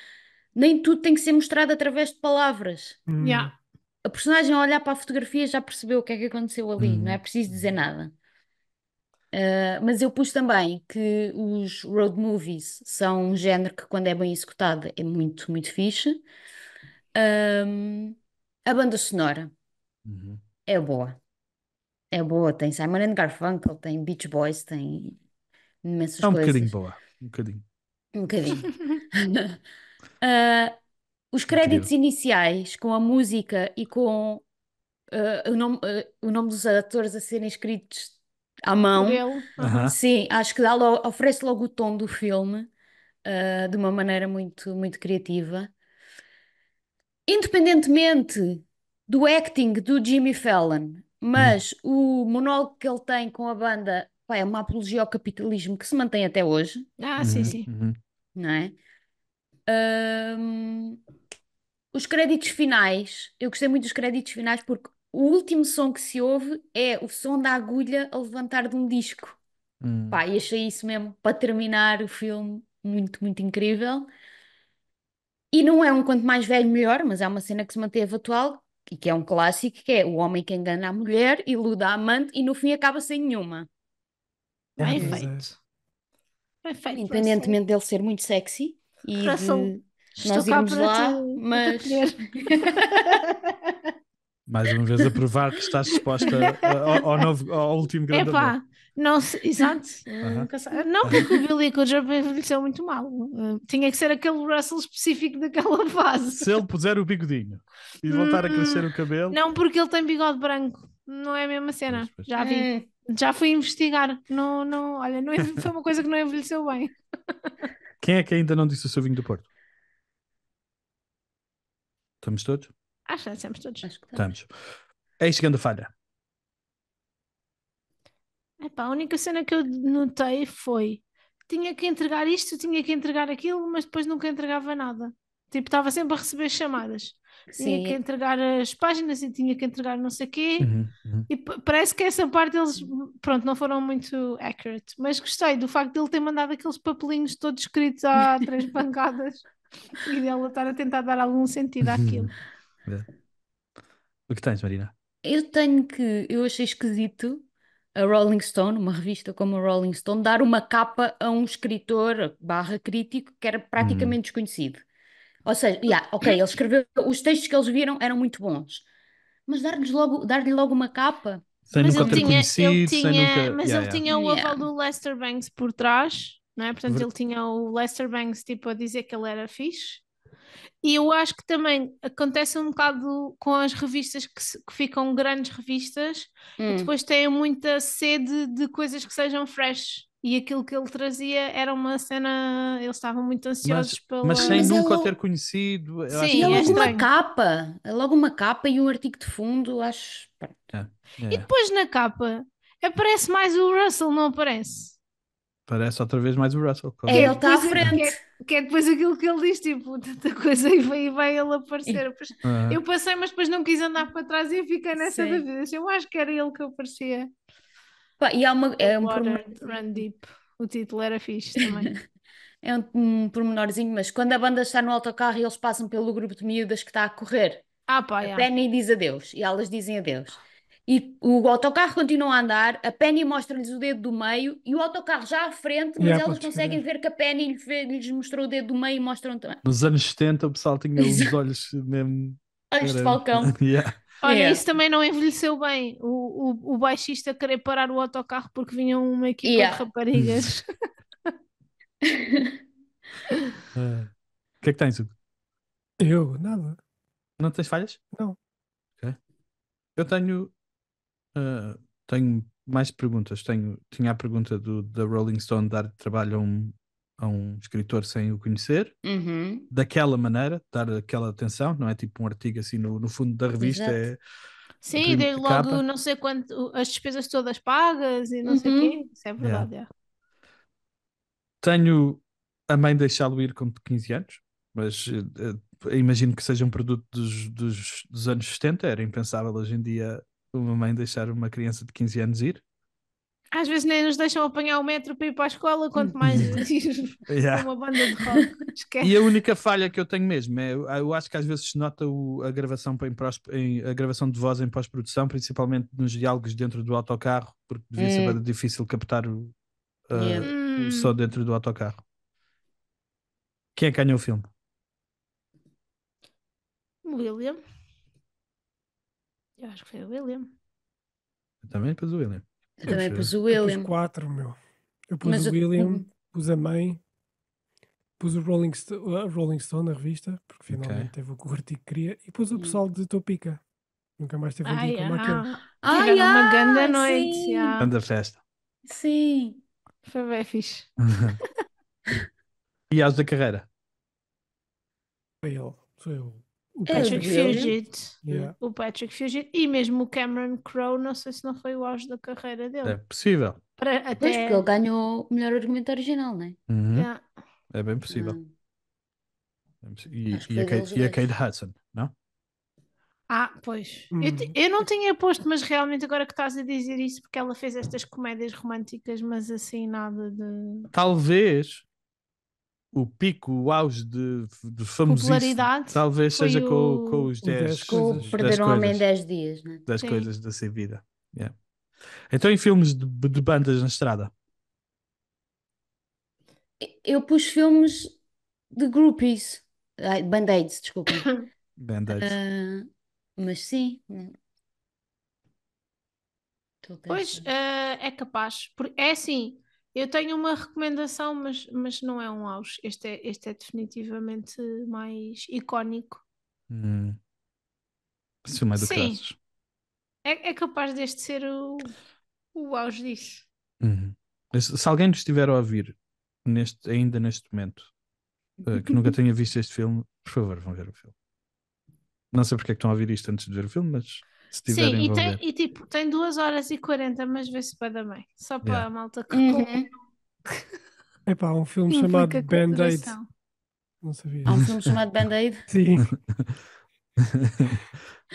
nem tudo tem que ser mostrado através de palavras. Yeah. A personagem a olhar para a fotografia já percebeu o que é que aconteceu ali, não é preciso dizer nada. Mas eu pus também que os road movies são um género que, quando é bem executado, é muito, muito fixe. A banda sonora Uhum. é boa. É boa, tem Simon and Garfunkel, tem Beach Boys, tem imensas É um bocadinho coisas. boa. Um bocadinho. Um bocadinho. Ah, os créditos Incrível. iniciais com a música e com o nome dos atores a serem escritos à Por mão, ele. Aham. sim, acho que oferece logo o tom do filme, de uma maneira muito, muito criativa. Independentemente do acting do Jimmy Fallon, mas o monólogo que ele tem com a banda, pá, é uma apologia ao capitalismo que se mantém até hoje, Sim, Uhum, sim. uhum. não é? Ahm, os créditos finais, eu gostei muito dos créditos finais porque o último som que se ouve é o som da agulha a levantar de um disco. Hum. Pá, e achei isso mesmo, para terminar o filme, muito, muito incrível. E não é um quanto mais velho, melhor, mas é uma cena que se manteve atual e que é um clássico, que é o homem que engana a mulher, ilude a amante e no fim acaba sem nenhuma. Bem Pois é. feito. Bem feito, Russell. Independentemente dele ser muito sexy e Russell, de estou nós cá irmos para te lá, mas acolher. Mais uma vez a provar que estás disposta ao último grande amor. Epá, não se, exato. Aham. Nunca não, porque o Billy Kudrup envelheceu muito mal. Tinha que ser aquele Russell específico daquela fase. Se ele puser o bigodinho e voltar a crescer o cabelo. Não, porque ele tem bigode branco. Não é a mesma cena. Pois, pois. Já vi. Já fui investigar. Não, não, olha, não, foi uma coisa que não envelheceu bem. Quem é que ainda não disse o seu vinho do Porto? Estamos todos? Acho que sempre todos. acho que tá. Estamos. Eis chegando a falha. Epá, a única cena que eu notei foi: tinha que entregar isto, tinha que entregar aquilo, mas depois nunca entregava nada. Tipo, estava sempre a receber chamadas. Tinha que Sim, entregar as páginas e tinha que entregar não sei o quê. Uhum. E parece que essa parte eles, pronto, não foram muito accurate. Mas gostei do facto de ele ter mandado aqueles papelinhos todos escritos há 3 pancadas e dela estar a tentar dar algum sentido àquilo. É. O que tens, Marina? eu achei esquisito a Rolling Stone, uma revista como a Rolling Stone, dar uma capa a um escritor barra crítico que era praticamente desconhecido. Ou seja, ok, ele escreveu, os textos que eles viram eram muito bons, mas dar-lhe logo uma capa. Sem Mas nunca ele ter tinha, conhecido, sem nunca. mas ele tinha o Yeah. aval do Lester Bangs por trás, não é? Portanto, Ver- ele tinha o Lester Bangs tipo a dizer que ele era fixe. E eu acho que também acontece um bocado com as revistas que ficam grandes revistas e depois têm muita sede de coisas que sejam fresh. E aquilo que ele trazia era uma cena. Eles estavam muito ansiosos mas sem Mas é nunca o logo- ter conhecido, eu Sim, acho E que é é logo uma estranho. capa, é logo uma capa e um artigo de fundo, acho. Pronto. E depois na capa aparece mais o Russell, não aparece? Parece outra vez mais o Russell. É, Que é ele está à depois, frente. que é depois aquilo que ele diz, tipo, tanta coisa e vai ele aparecer. Eu passei, mas depois não quis andar para trás e fiquei nessa Sim. dúvida. Eu acho que era ele que aparecia. Pá, e é um Water pormenor, Run Deep. O título era fixe também. é um pormenorzinho, mas quando a banda está no autocarro e eles passam pelo grupo de miúdas que está a correr, Ah, pá, a yeah. Penny diz adeus e elas dizem adeus. E o autocarro continua a andar, a Penny mostra-lhes o dedo do meio e o autocarro já à frente, mas Yeah, elas podes conseguem crer. ver que a Penny lhes mostrou o dedo do meio e mostram também. Nos anos 70 o pessoal tinha uns olhos mesmo. Olhos de Era- falcão. Yeah. Olha, Yeah. isso também não envelheceu bem. O baixista querer parar o autocarro porque vinha uma equipa de Yeah. raparigas. O que é que tens, Hugo? Eu, nada. Não tens falhas? Não. Ok. Eu tenho mais perguntas. Tinha a pergunta da Rolling Stone dar trabalho a um escritor sem o conhecer, Uhum. daquela maneira, dar aquela atenção, não é tipo um artigo assim no fundo da revista, Exato. é Sim, dei logo capa. não sei quanto, as despesas todas pagas e não sei o Uhum. quê. Isso é verdade, é. Tenho a mãe deixá-lo ir com 15 anos, mas imagino que seja um produto dos anos 70, era impensável hoje em dia uma mãe deixar uma criança de 15 anos ir. Às vezes nem nos deixam apanhar o metro para ir para a escola, quanto mais ir para Yeah. uma banda de rock. Esquece. E a única falha que eu tenho mesmo é, eu acho que às vezes se nota a gravação a gravação de voz em pós-produção, principalmente nos diálogos dentro do autocarro, porque devia ser bem difícil captar Yeah. o som dentro do autocarro. Quem é que ganhou o filme? William. Eu acho que foi o William. Eu também pus o William. Eu também pus o Eu pus William. 4, meu. Eu pus Mas o eu- William, pus a mãe, pus a Rolling Stone, a revista, porque finalmente teve o que o artigo queria, e pus o pessoal de Topica. Nunca mais teve um dia como aquele. Tiveram uma grande noite. sim. Yeah. Anda festa. Sim. Foi bem fixe. E aos da carreira? Foi ele. Sou eu. O É, Patrick William. Fugit. Yeah. O Patrick Fugit. E mesmo o Cameron Crowe, não sei se não foi o auge da carreira dele. É possível. Para, Pois, até. porque ele ganhou o melhor argumento original, não é? Uhum. Yeah. É bem possível. Acho que foi deles E a dois. Kate Hudson, não? Pois. Hum. Eu não tinha posto, mas realmente agora que estás a dizer isso, porque ela fez estas comédias românticas, mas assim nada de Talvez o pico, o auge de famosice, popularidade. talvez Foi seja com os o 10 10 Com o coisas. Perder um Homem em coisas. 10 dias, né? Das Sim. coisas da sua vida. Yeah. Então, em filmes de bandas na estrada. Eu pus filmes de groupies. Ai, Band-Aids, desculpem. Band-Aids. Mas sim. Estou a Pois, pensar. é capaz. É assim, eu tenho uma recomendação, mas não é um auge. Este é definitivamente mais icónico. Esse filme é do Sim, caraças. é capaz deste ser o auge disso. Uhum. Se alguém nos estiver a ouvir ainda neste momento, que nunca tenha visto este filme, por favor, vão ver o filme. Não sei porque é que estão a ouvir isto antes de ver o filme, mas se Sim, tiverem, vão ver. tipo, tem 2 horas e 40, mas vê-se bem também. Só para Yeah. a malta que Uhum. Epá, há um filme implica chamado com a Band-Aid. duração. Não sabia. Há um filme chamado Band-Aid. Sim.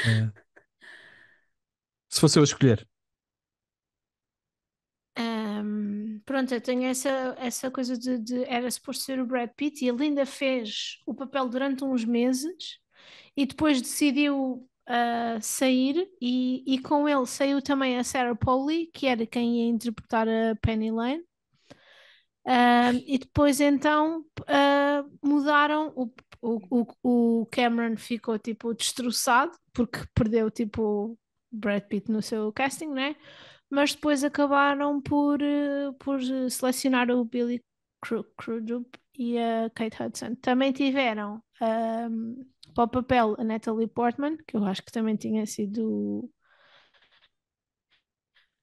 É. Se fosse eu a escolher, Pronto, eu tenho essa coisa era suposto ser o Brad Pitt e ele ainda fez o papel durante uns meses e depois decidiu sair e com ele saiu também a Sarah Polley, que era quem ia interpretar a Penny Lane. E depois então mudaram, o Cameron ficou tipo destroçado porque perdeu tipo Brad Pitt no seu casting, né? Mas depois acabaram por selecionar o Billy Crudup e a Kate Hudson. Também tiveram para o papel a Natalie Portman, que eu acho que também tinha sido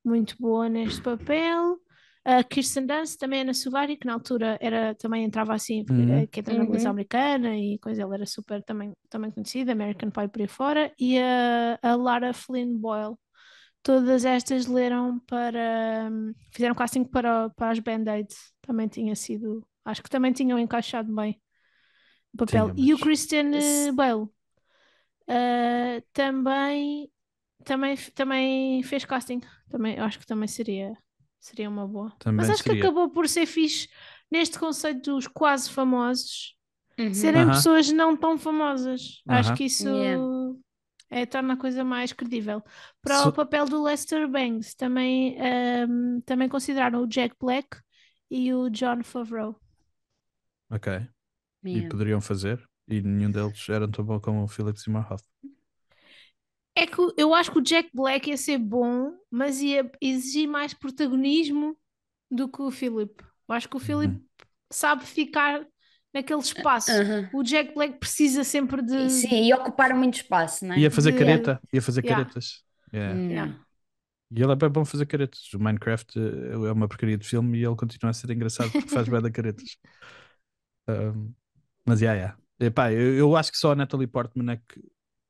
muito boa neste papel. A Kirsten Dunst também é na Suvari, que na altura também entrava assim, que entra na beleza americana e coisa, ela era super também conhecida, American Pie por aí fora, e a Lara Flynn Boyle. Todas estas fizeram casting para as Band-Aids, também tinha sido, acho que também tinham encaixado bem o papel. tinha, E o mas Christian Bale também fez casting. Também, eu acho que também seria uma boa. Mas também acho que seria. acabou por ser fixe neste conceito dos quase famosos Uhum. serem Aham. pessoas não tão famosas. Acho Aham. que isso Yeah. torna a coisa mais credível. Para o So- papel do Lester Bangs, também consideraram o Jack Black e o Jon Favreau. Ok. E Yeah. poderiam fazer, e nenhum deles era tão bom como o Philip Seymour Hoffman. É que eu acho que o Jack Black ia ser bom, mas ia exigir mais protagonismo do que o Philip. Eu acho que o Philip sabe ficar naquele espaço. Aham. O Jack Black precisa sempre de. Sim, e ocuparam muito espaço, não é? Ia fazer de- careta, ia fazer Yeah. caretas. Yeah. Yeah. E ele é bem bom fazer caretas. O Minecraft é uma porcaria de filme e ele continua a ser engraçado porque faz bem de caretas. Mas yeah. Epá, eu acho que só a Natalie Portman é que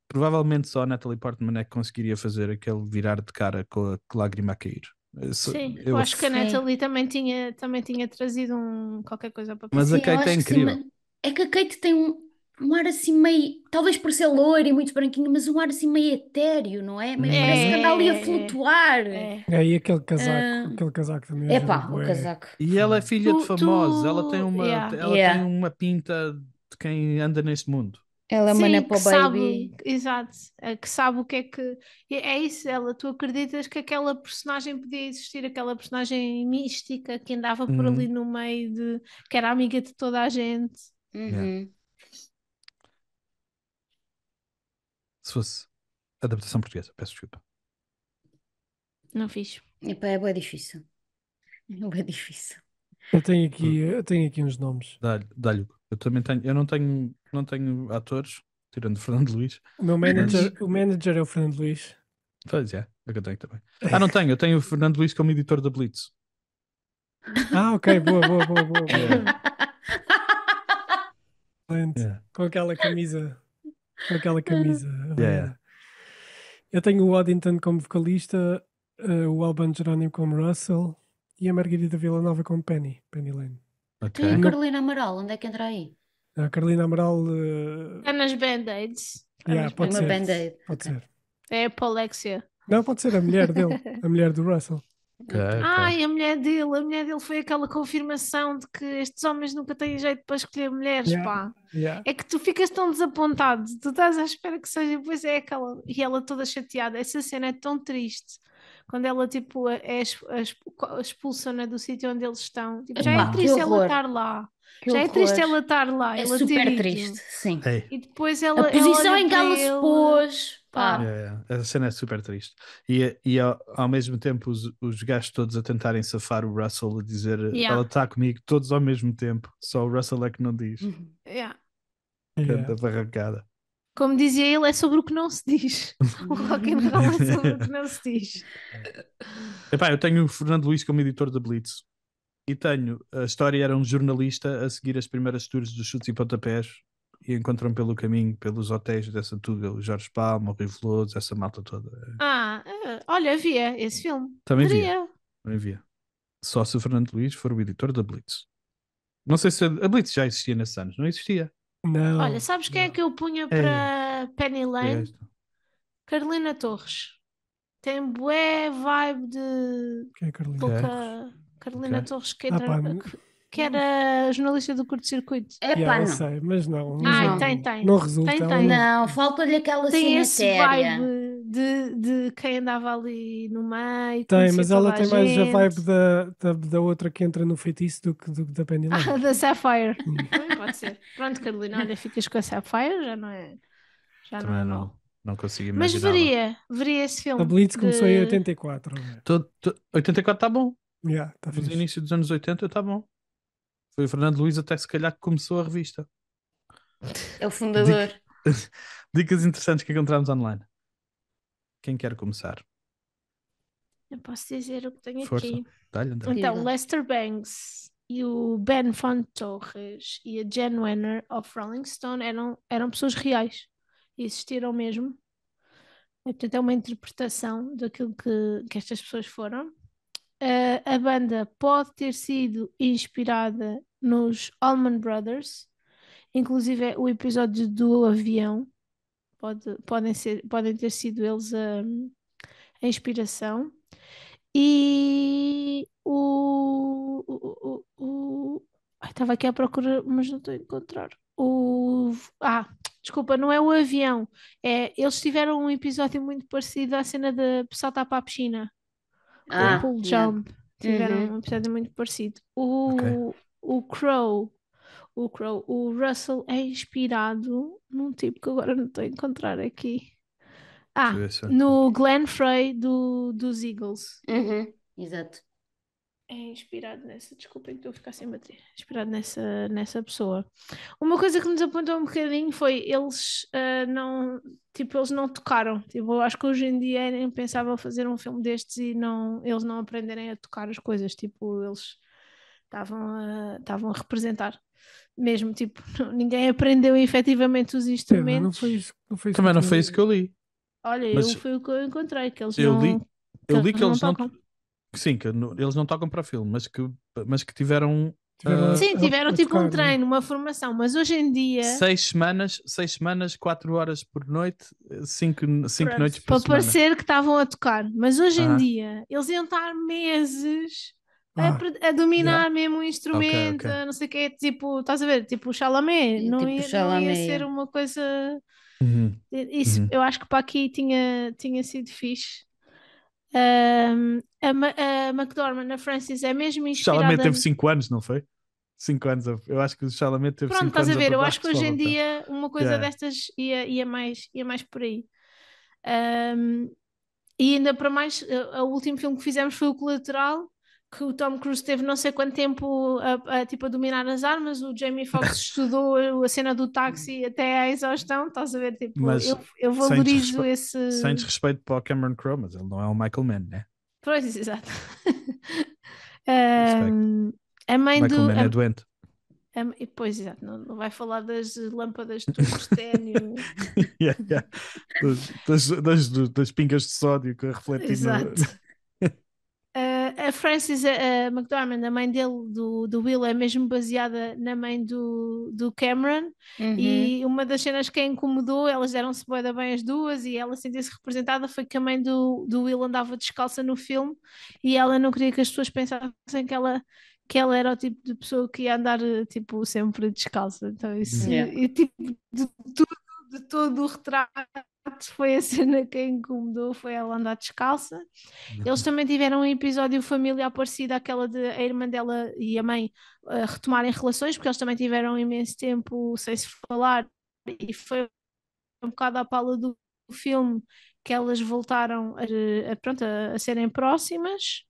provavelmente só a Natalie Portman é que conseguiria fazer aquele virar de cara com a lágrima a cair. Sim, eu acho que a Sim. Natalie também tinha trazido qualquer coisa para Mas a Sim, eu Kate é acho que sim, incrível. mas é que a Kate tem um ar assim meio, talvez por ser loira e muito branquinho, mas um ar assim meio etéreo, não é? Meio, parece que anda ali a flutuar. E aquele casaco também ajuda Epá, o bué. casaco. E ela é filha de famosos. Ela tem Yeah. ela Yeah. tem uma pinta de quem anda neste mundo. Ela é uma Sim, Nepo que sabe, Baby. exato, que sabe o que é que. É isso, tu acreditas que aquela personagem podia existir, aquela personagem mística que andava por ali no meio que era amiga de toda a gente. Uhum. Se fosse adaptação portuguesa, peço desculpa. Não fiz. Epá, é bem difícil. É bem difícil. Eu tenho aqui uns nomes. Dá-lhe. Eu também tenho, eu não tenho atores, tirando o Fernando Luís. O manager é o Fernando Luís. Pois é que eu tenho também. Não tenho, eu tenho o Fernando Luís como editor da Blitz. Ok, boa. Excelente. Yeah. Com aquela camisa. Yeah. Eu tenho o Waddington como vocalista, o Alban Jerónimo como Russell e a Margarida Villanova como Penny Lane. Ok. Tem a Carolina Amaral, onde é que entra aí? A Carolina Amaral. Está nas Band-Aids. Pode Uma ser. Band-Aid. Pode ser. É a Apolexia. Não, pode ser a mulher dele, a mulher do Russell. Ok. Ai, a mulher dele foi aquela confirmação de que estes homens nunca têm jeito para escolher mulheres, pá. Yeah. É que tu ficas tão desapontado, tu estás à espera que seja, depois é aquela, e ela toda chateada. Essa cena é tão triste. Quando ela, tipo, expulsa, né, do sítio onde eles estão. Tipo, já é Epá, que triste ela horror. estar lá. Que Já é triste horror. ela estar lá, É ela ter super ido. triste, sim. Ei, E depois ela A posição olha em que para ela se ele, pôs, pá. pá. a cena é super triste. E ao mesmo tempo os gajos todos a tentarem safar o Russell, a dizer Yeah. ela está comigo, todos ao mesmo tempo. Só o Russell é que não diz. Yeah. Canta barracada. Como dizia ele, é sobre o que não se diz. O rock and roll é sobre o que não se diz. Epá, eu tenho o Fernando Luís como editor da Blitz. E a história era um jornalista a seguir as primeiras tours dos chutes e pontapés e encontram pelo caminho, pelos hotéis dessa Tuga, o Jorge Palma, o Rui Veloso, essa malta toda. Olha, havia esse filme. Também Poderia. via. Só se o Fernando Luís for o editor da Blitz. Não sei se a Blitz já existia nesses anos. Não existia. Não. Olha, sabes quem é que eu punha para Penny É Lane? esta. Carolina Torres. Tem bué vibe de Quem é a Carolina? pouca Carolina Ok. Torres que, pá, que era jornalista do curto-circuito. Epá, eu não. sei, mas não. Ai, Não. tem. Não resulta. Tem, ela tem. Não, falta-lhe aquela Tem cena esse séria. vibe de quem andava ali no meio. Tem, conhecia mas ela toda tem mais a gente. vibe da outra que entra no feitiço do que da Penny Lane. Da Sapphire. Pode ser. Pronto, Carolina, olha, ficas com a Sapphire, já não é. Já não Também é mau. não consigo Mas imaginar. veria esse filme. A Blitz começou em de- 84. olha. 84 está bom. Tá No fixe. início dos anos 80 está bom. Foi o Fernando Luís até se calhar que começou a revista. É o fundador. Dicas interessantes que encontramos online. Quem quer começar? Eu posso dizer o que tenho Força. aqui. Dá-lhe, André. Então, Diga. Lester Bangs e o Ben Font Torres e a Jen Wenner of Rolling Stone eram pessoas reais. Existiram mesmo. Portanto, é uma interpretação daquilo que estas pessoas foram. A banda pode ter sido inspirada nos Allman Brothers, inclusive o episódio do avião. Podem ter sido eles a inspiração. E estava aqui à procura, mas não estou a encontrar. Desculpa, não é o avião. Eles tiveram um episódio muito parecido à cena de saltar para a piscina. O pull yeah. jump. Tiveram Uhum. um episódio muito parecido. Ok. O Russell é inspirado num tipo que agora não estou a encontrar aqui. Deixa eu ver se eu No Glenn Frey dos Eagles. Uhum. Exato. É inspirado nessa, desculpem que estou a ficar sem bateria. Inspirado nessa pessoa. Uma coisa que nos apontou um bocadinho foi eles eles não tocaram. Tipo, eu acho que hoje em dia é impensável fazer um filme destes e eles não aprenderem a tocar as coisas. Tipo, eles estavam a representar. Mesmo, tipo, ninguém aprendeu efetivamente os Não instrumentos. foi isso. Também não foi isso que eu li. Olha, Mas foi o que eu encontrei, que eles Eu não, li que eles não. tocam. Sim, eles não tocam para filme, mas que tiveram Tiveram Sim, tiveram a tipo tocar, um treino, uma formação, mas hoje em dia, 6 semanas, 4 horas por noite, 5 pronto, noites por para semana. parecer que estavam a tocar, mas hoje em Aham. dia eles iam estar meses Ah, a dominar mesmo o instrumento, ok. não sei o quê, tipo, estás a ver, tipo o Chalamet, não Tipo ia Chalamet, ser é. uma coisa. Uhum. Isso, Uhum. eu acho que para aqui tinha sido fixe. A McDormand, a Francis, é mesmo O Chalamet inspirada. teve 5 anos, não foi? 5 anos. Eu acho que o Chalamet teve Pronto, 5 estás a anos ver? Eu preparar acho que hoje em pessoal, dia uma coisa Yeah. destas ia mais por aí. E ainda para mais, o último filme que fizemos foi o Colateral, que o Tom Cruise teve não sei quanto tempo tipo, a dominar as armas. O Jamie Foxx estudou a cena do táxi até à exaustão, estás a ver? Tipo, Mas eu sem valorizo desrespe- esse. Sem desrespeito para o Cameron Crowe, mas ele não é o Michael Mann, né? Pois, exato. Respect. A mãe Michael do. Mann é doente. Pois, exato, não vai falar das lâmpadas de tungstênio. Yeah. Das pingas de sódio que refletem no. Exato. A a Frances McDormand, a mãe dele, do Will, é mesmo baseada na mãe do Cameron. Uhum. E uma das cenas que a incomodou, elas deram-se bué da bem as duas e ela sentia-se representada, foi que a mãe do Will andava descalça no filme e ela não queria que as pessoas pensassem que ela era o tipo de pessoa que ia andar tipo sempre descalça. Então isso, Yeah. e, tipo, de todo o retrato foi a cena que a incomodou, foi ela andar descalça. Eles também tiveram um episódio familiar parecido àquela de a irmã dela e a mãe retomarem relações, porque eles também tiveram imenso tempo sem se falar e foi um bocado à pala do filme que elas voltaram pronto, a serem próximas.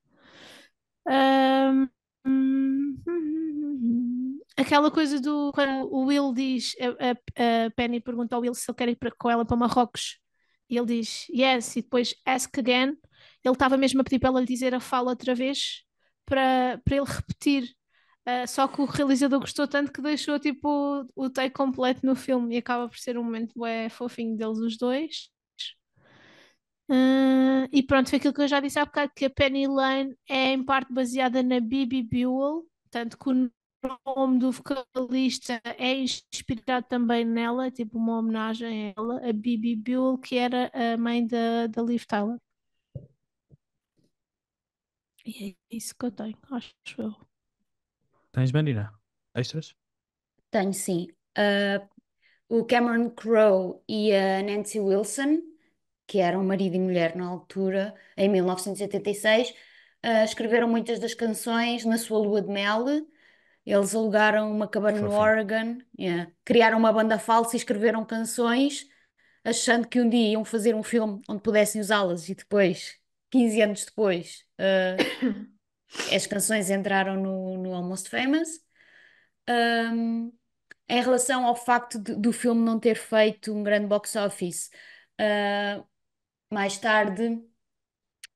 Aquela coisa do quando o Will diz, a Penny pergunta ao Will se ele quer ir com ela para Marrocos e ele diz yes, e depois ask again. Ele estava mesmo a pedir para ela lhe dizer a fala outra vez para ele repetir. Só que o realizador gostou tanto que deixou tipo o take completo no filme e acaba por ser um momento bué fofinho deles os dois. E pronto, foi aquilo que eu já disse há bocado, que a Penny Lane é em parte baseada na Bibi Buell, tanto que o nome do vocalista é inspirado também nela, é tipo uma homenagem a ela, a Bibi Buell, que era a mãe da Liv Tyler. E é isso que eu tenho, acho eu. Tens, Marina? Extras? Tenho sim. O Cameron Crowe e a Nancy Wilson, que eram marido e mulher na altura, em 1986, escreveram muitas das canções na sua lua de mel. Eles alugaram uma cabana no Fofinho. Oregon, yeah. Criaram uma banda falsa e escreveram canções, achando que um dia iam fazer um filme onde pudessem usá-las, e depois, 15 anos depois, as canções entraram no Almost Famous. Um, Em relação ao facto do filme não ter feito um grande box office, mais tarde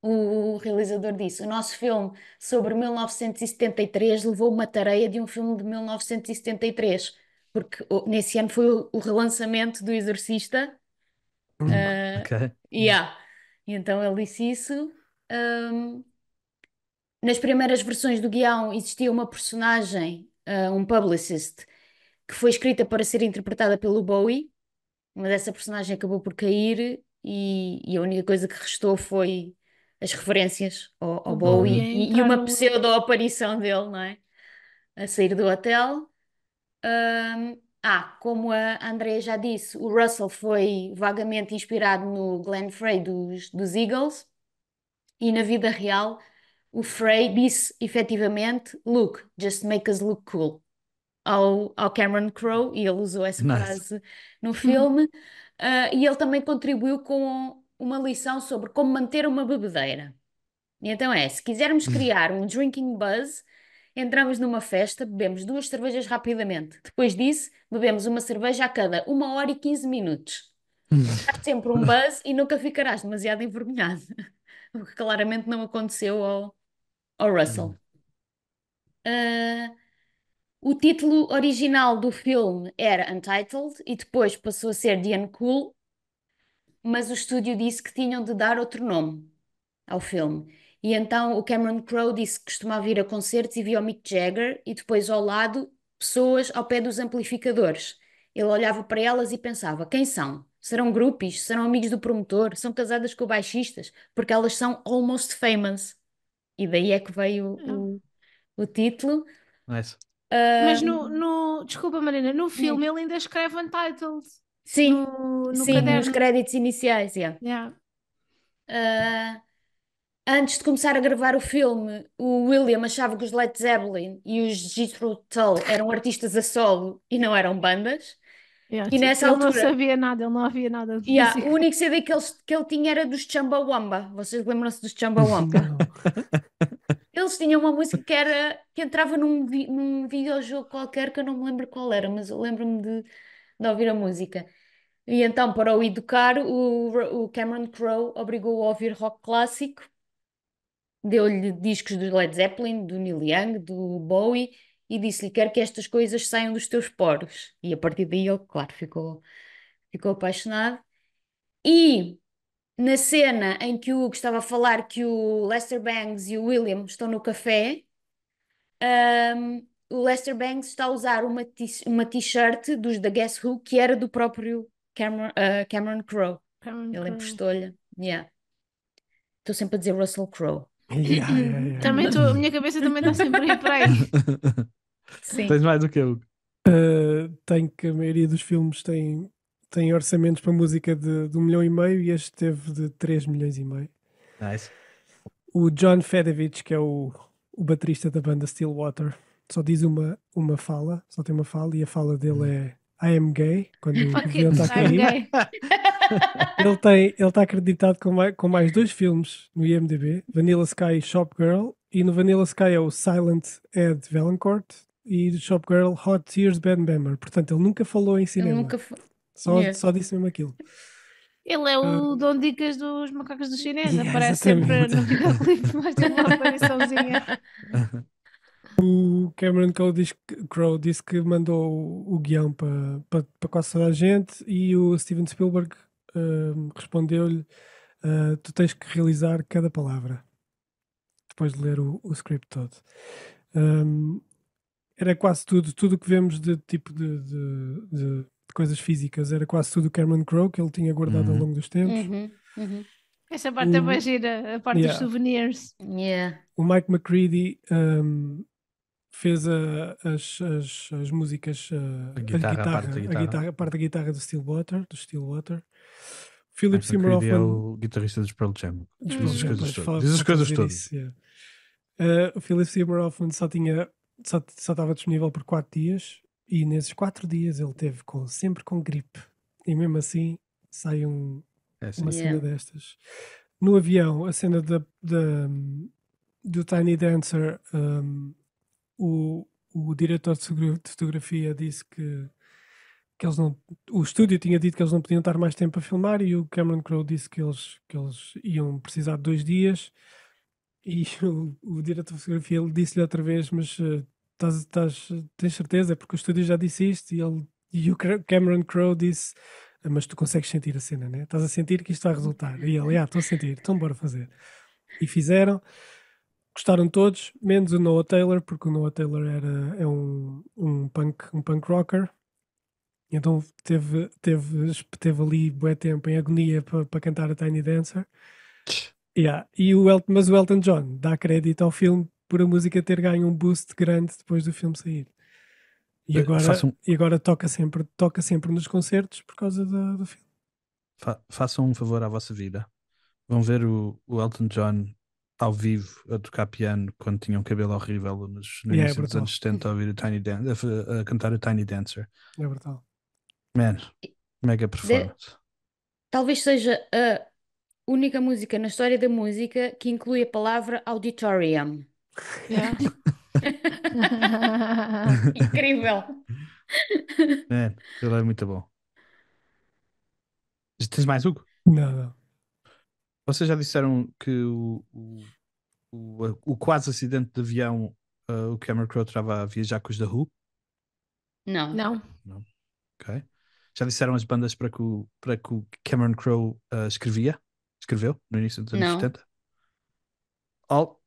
o realizador disse: o nosso filme sobre 1973 levou uma tareia de um filme de 1973, porque nesse ano foi o relançamento do Exorcista. Ok. Yeah. E então ele disse isso. Um, Nas primeiras versões do guião existia uma personagem, um publicist, que foi escrita para ser interpretada pelo Bowie, mas essa personagem acabou por cair e a única coisa que restou foi as referências ao O Bowie Bowie a e entrar uma no Will. pseudo-aparição dele, não é? A sair do hotel. Como a Andrea já disse, o Russell foi vagamente inspirado no Glenn Frey dos Eagles e na vida real o Frey disse efetivamente: Look, just make us look cool. Ao Cameron Crowe, e ele usou essa Nice. frase no filme, e ele também contribuiu com uma lição sobre como manter uma bebedeira. E então se quisermos criar um drinking buzz, entramos numa festa, bebemos 2 cervejas rapidamente. Depois disso, bebemos uma cerveja a cada 1 hora e 15 minutos. Há sempre um buzz e nunca ficarás demasiado envergonhado. O que claramente não aconteceu ao Russell. O título original do filme era Untitled e depois passou a ser The Uncool, mas o estúdio disse que tinham de dar outro nome ao filme. E então o Cameron Crowe disse que costumava ir a concertos e via o Mick Jagger e depois ao lado pessoas ao pé dos amplificadores. Ele olhava para elas e pensava: quem são? Serão groupies? Serão amigos do promotor? São casadas com baixistas? Porque elas são almost famous. E daí é que veio o título. Nice. Mas desculpa, Marina, no filme ele ainda escreve Untitled Sim, no sim, nos caderno. créditos iniciais, yeah. Yeah. Antes de começar a gravar o filme, o William achava que os Led Zeppelin e os Jethro Tull eram artistas a solo e não eram bandas. Yeah, E nessa ele não altura, sabia nada, ele não havia nada de o música. único CD que ele tinha era dos Chumbawamba. Vocês lembram-se dos Chumbawamba? Não. Eles tinham uma música que entrava num videojogo qualquer que eu não me lembro qual era, mas eu lembro-me de ouvir a música. E então, para o educar, o Cameron Crowe obrigou-o a ouvir rock clássico, deu-lhe discos do Led Zeppelin, do Neil Young, do Bowie, e disse-lhe: quero que estas coisas saiam dos teus poros. E a partir daí ele, claro, ficou apaixonado. E na cena em que o Hugo estava a falar que o Lester Bangs e o William estão no café, o Lester Bangs está a usar uma t-shirt dos da Guess Who que era do próprio Cameron Crowe. Cameron Ele Crowe. emprestou-lhe. Yeah. Estou sempre a dizer Russell Crowe. Também a minha cabeça também está sempre a ir para aí. Sim. Tens mais do que eu. Tem que a maioria dos filmes tem orçamentos para música de 1,5 milhão e este teve de 3,5 milhões. Nice. O John Fedevich, que é o baterista da banda Stillwater, só diz uma fala, só tem uma fala, e a fala dele é I am gay, quando o Fuck avião it, está a I'm cair. gay. Ele está acreditado com mais 2 filmes no IMDb, Vanilla Sky e Shop Girl, e no Vanilla Sky é o Silent Ed Valancourt e do Shop Girl Hot Tears Ben Bammer. Portanto, ele nunca falou em Ele cinema, nunca foi. só, Yeah. só disse mesmo aquilo. Ele é o Dom Dicas dos macacos do chinês. Yeah, Aparece exatamente. sempre no videoclipe, mas tem uma apariçãozinha. O Cameron Crowe disse que mandou o guião para quase toda a gente e o Steven Spielberg respondeu-lhe: tu tens que realizar cada palavra depois de ler o script todo. Era quase tudo que vemos de tipo de coisas físicas, era quase tudo o Cameron Crowe que ele tinha guardado ao longo dos tempos. Essa parte é O- bem gira, a parte dos Yeah. souvenirs. Yeah. O Mike McCready fez as músicas, A guitarra, a parte da guitarra. a parte da guitarra do Stillwater. Philip Mike Seymour McCready é Hoffman. o guitarrista dos Pearl Jam. Dos Diz as Pearl Jam, coisas pois, todas. Diz as falta coisas dizer todas. isso, yeah. O Philip Seymour Hoffman só estava disponível por 4 dias e nesses 4 dias ele teve sempre com gripe e mesmo assim sai É assim. uma cena Yeah. destas. No avião, a cena do Tiny Dancer, o diretor de fotografia disse que eles não. O estúdio tinha dito que eles não podiam estar mais tempo a filmar e o Cameron Crowe disse que eles iam precisar de 2 dias. E o diretor de fotografia ele disse-lhe outra vez: mas tens certeza? Porque o estúdio já disse isto. E o Cameron Crowe disse: mas tu consegues sentir a cena, né? Estás a sentir que isto vai resultar. E ele: estou a sentir, então bora fazer. E fizeram. Gostaram todos, menos o Noah Taylor, porque o Noah Taylor é um punk rocker. Então teve ali bué tempo em agonia para cantar a Tiny Dancer. Yeah. Mas o Elton John dá crédito ao filme por a música ter ganho um boost grande depois do filme sair. E agora toca sempre nos concertos por causa do filme. Façam um favor à vossa vida. Vão ver o Elton John ao vivo a tocar piano quando tinha um cabelo horrível no Yeah, início dos brutal. anos 70 a ouvir a cantar o Tiny Dancer. É brutal. Man, mega performance. Talvez seja a única música na história da música que inclui a palavra auditorium. Yeah. Incrível. Man, ele é muito bom. Tens mais, Hugo? Não. Vocês já disseram que o quase acidente de avião, o Cameron Crowe estava a viajar com os da Who? Não. Não. Ok. Já disseram as bandas para que o Cameron Crowe escreveu no início dos anos Não. 70?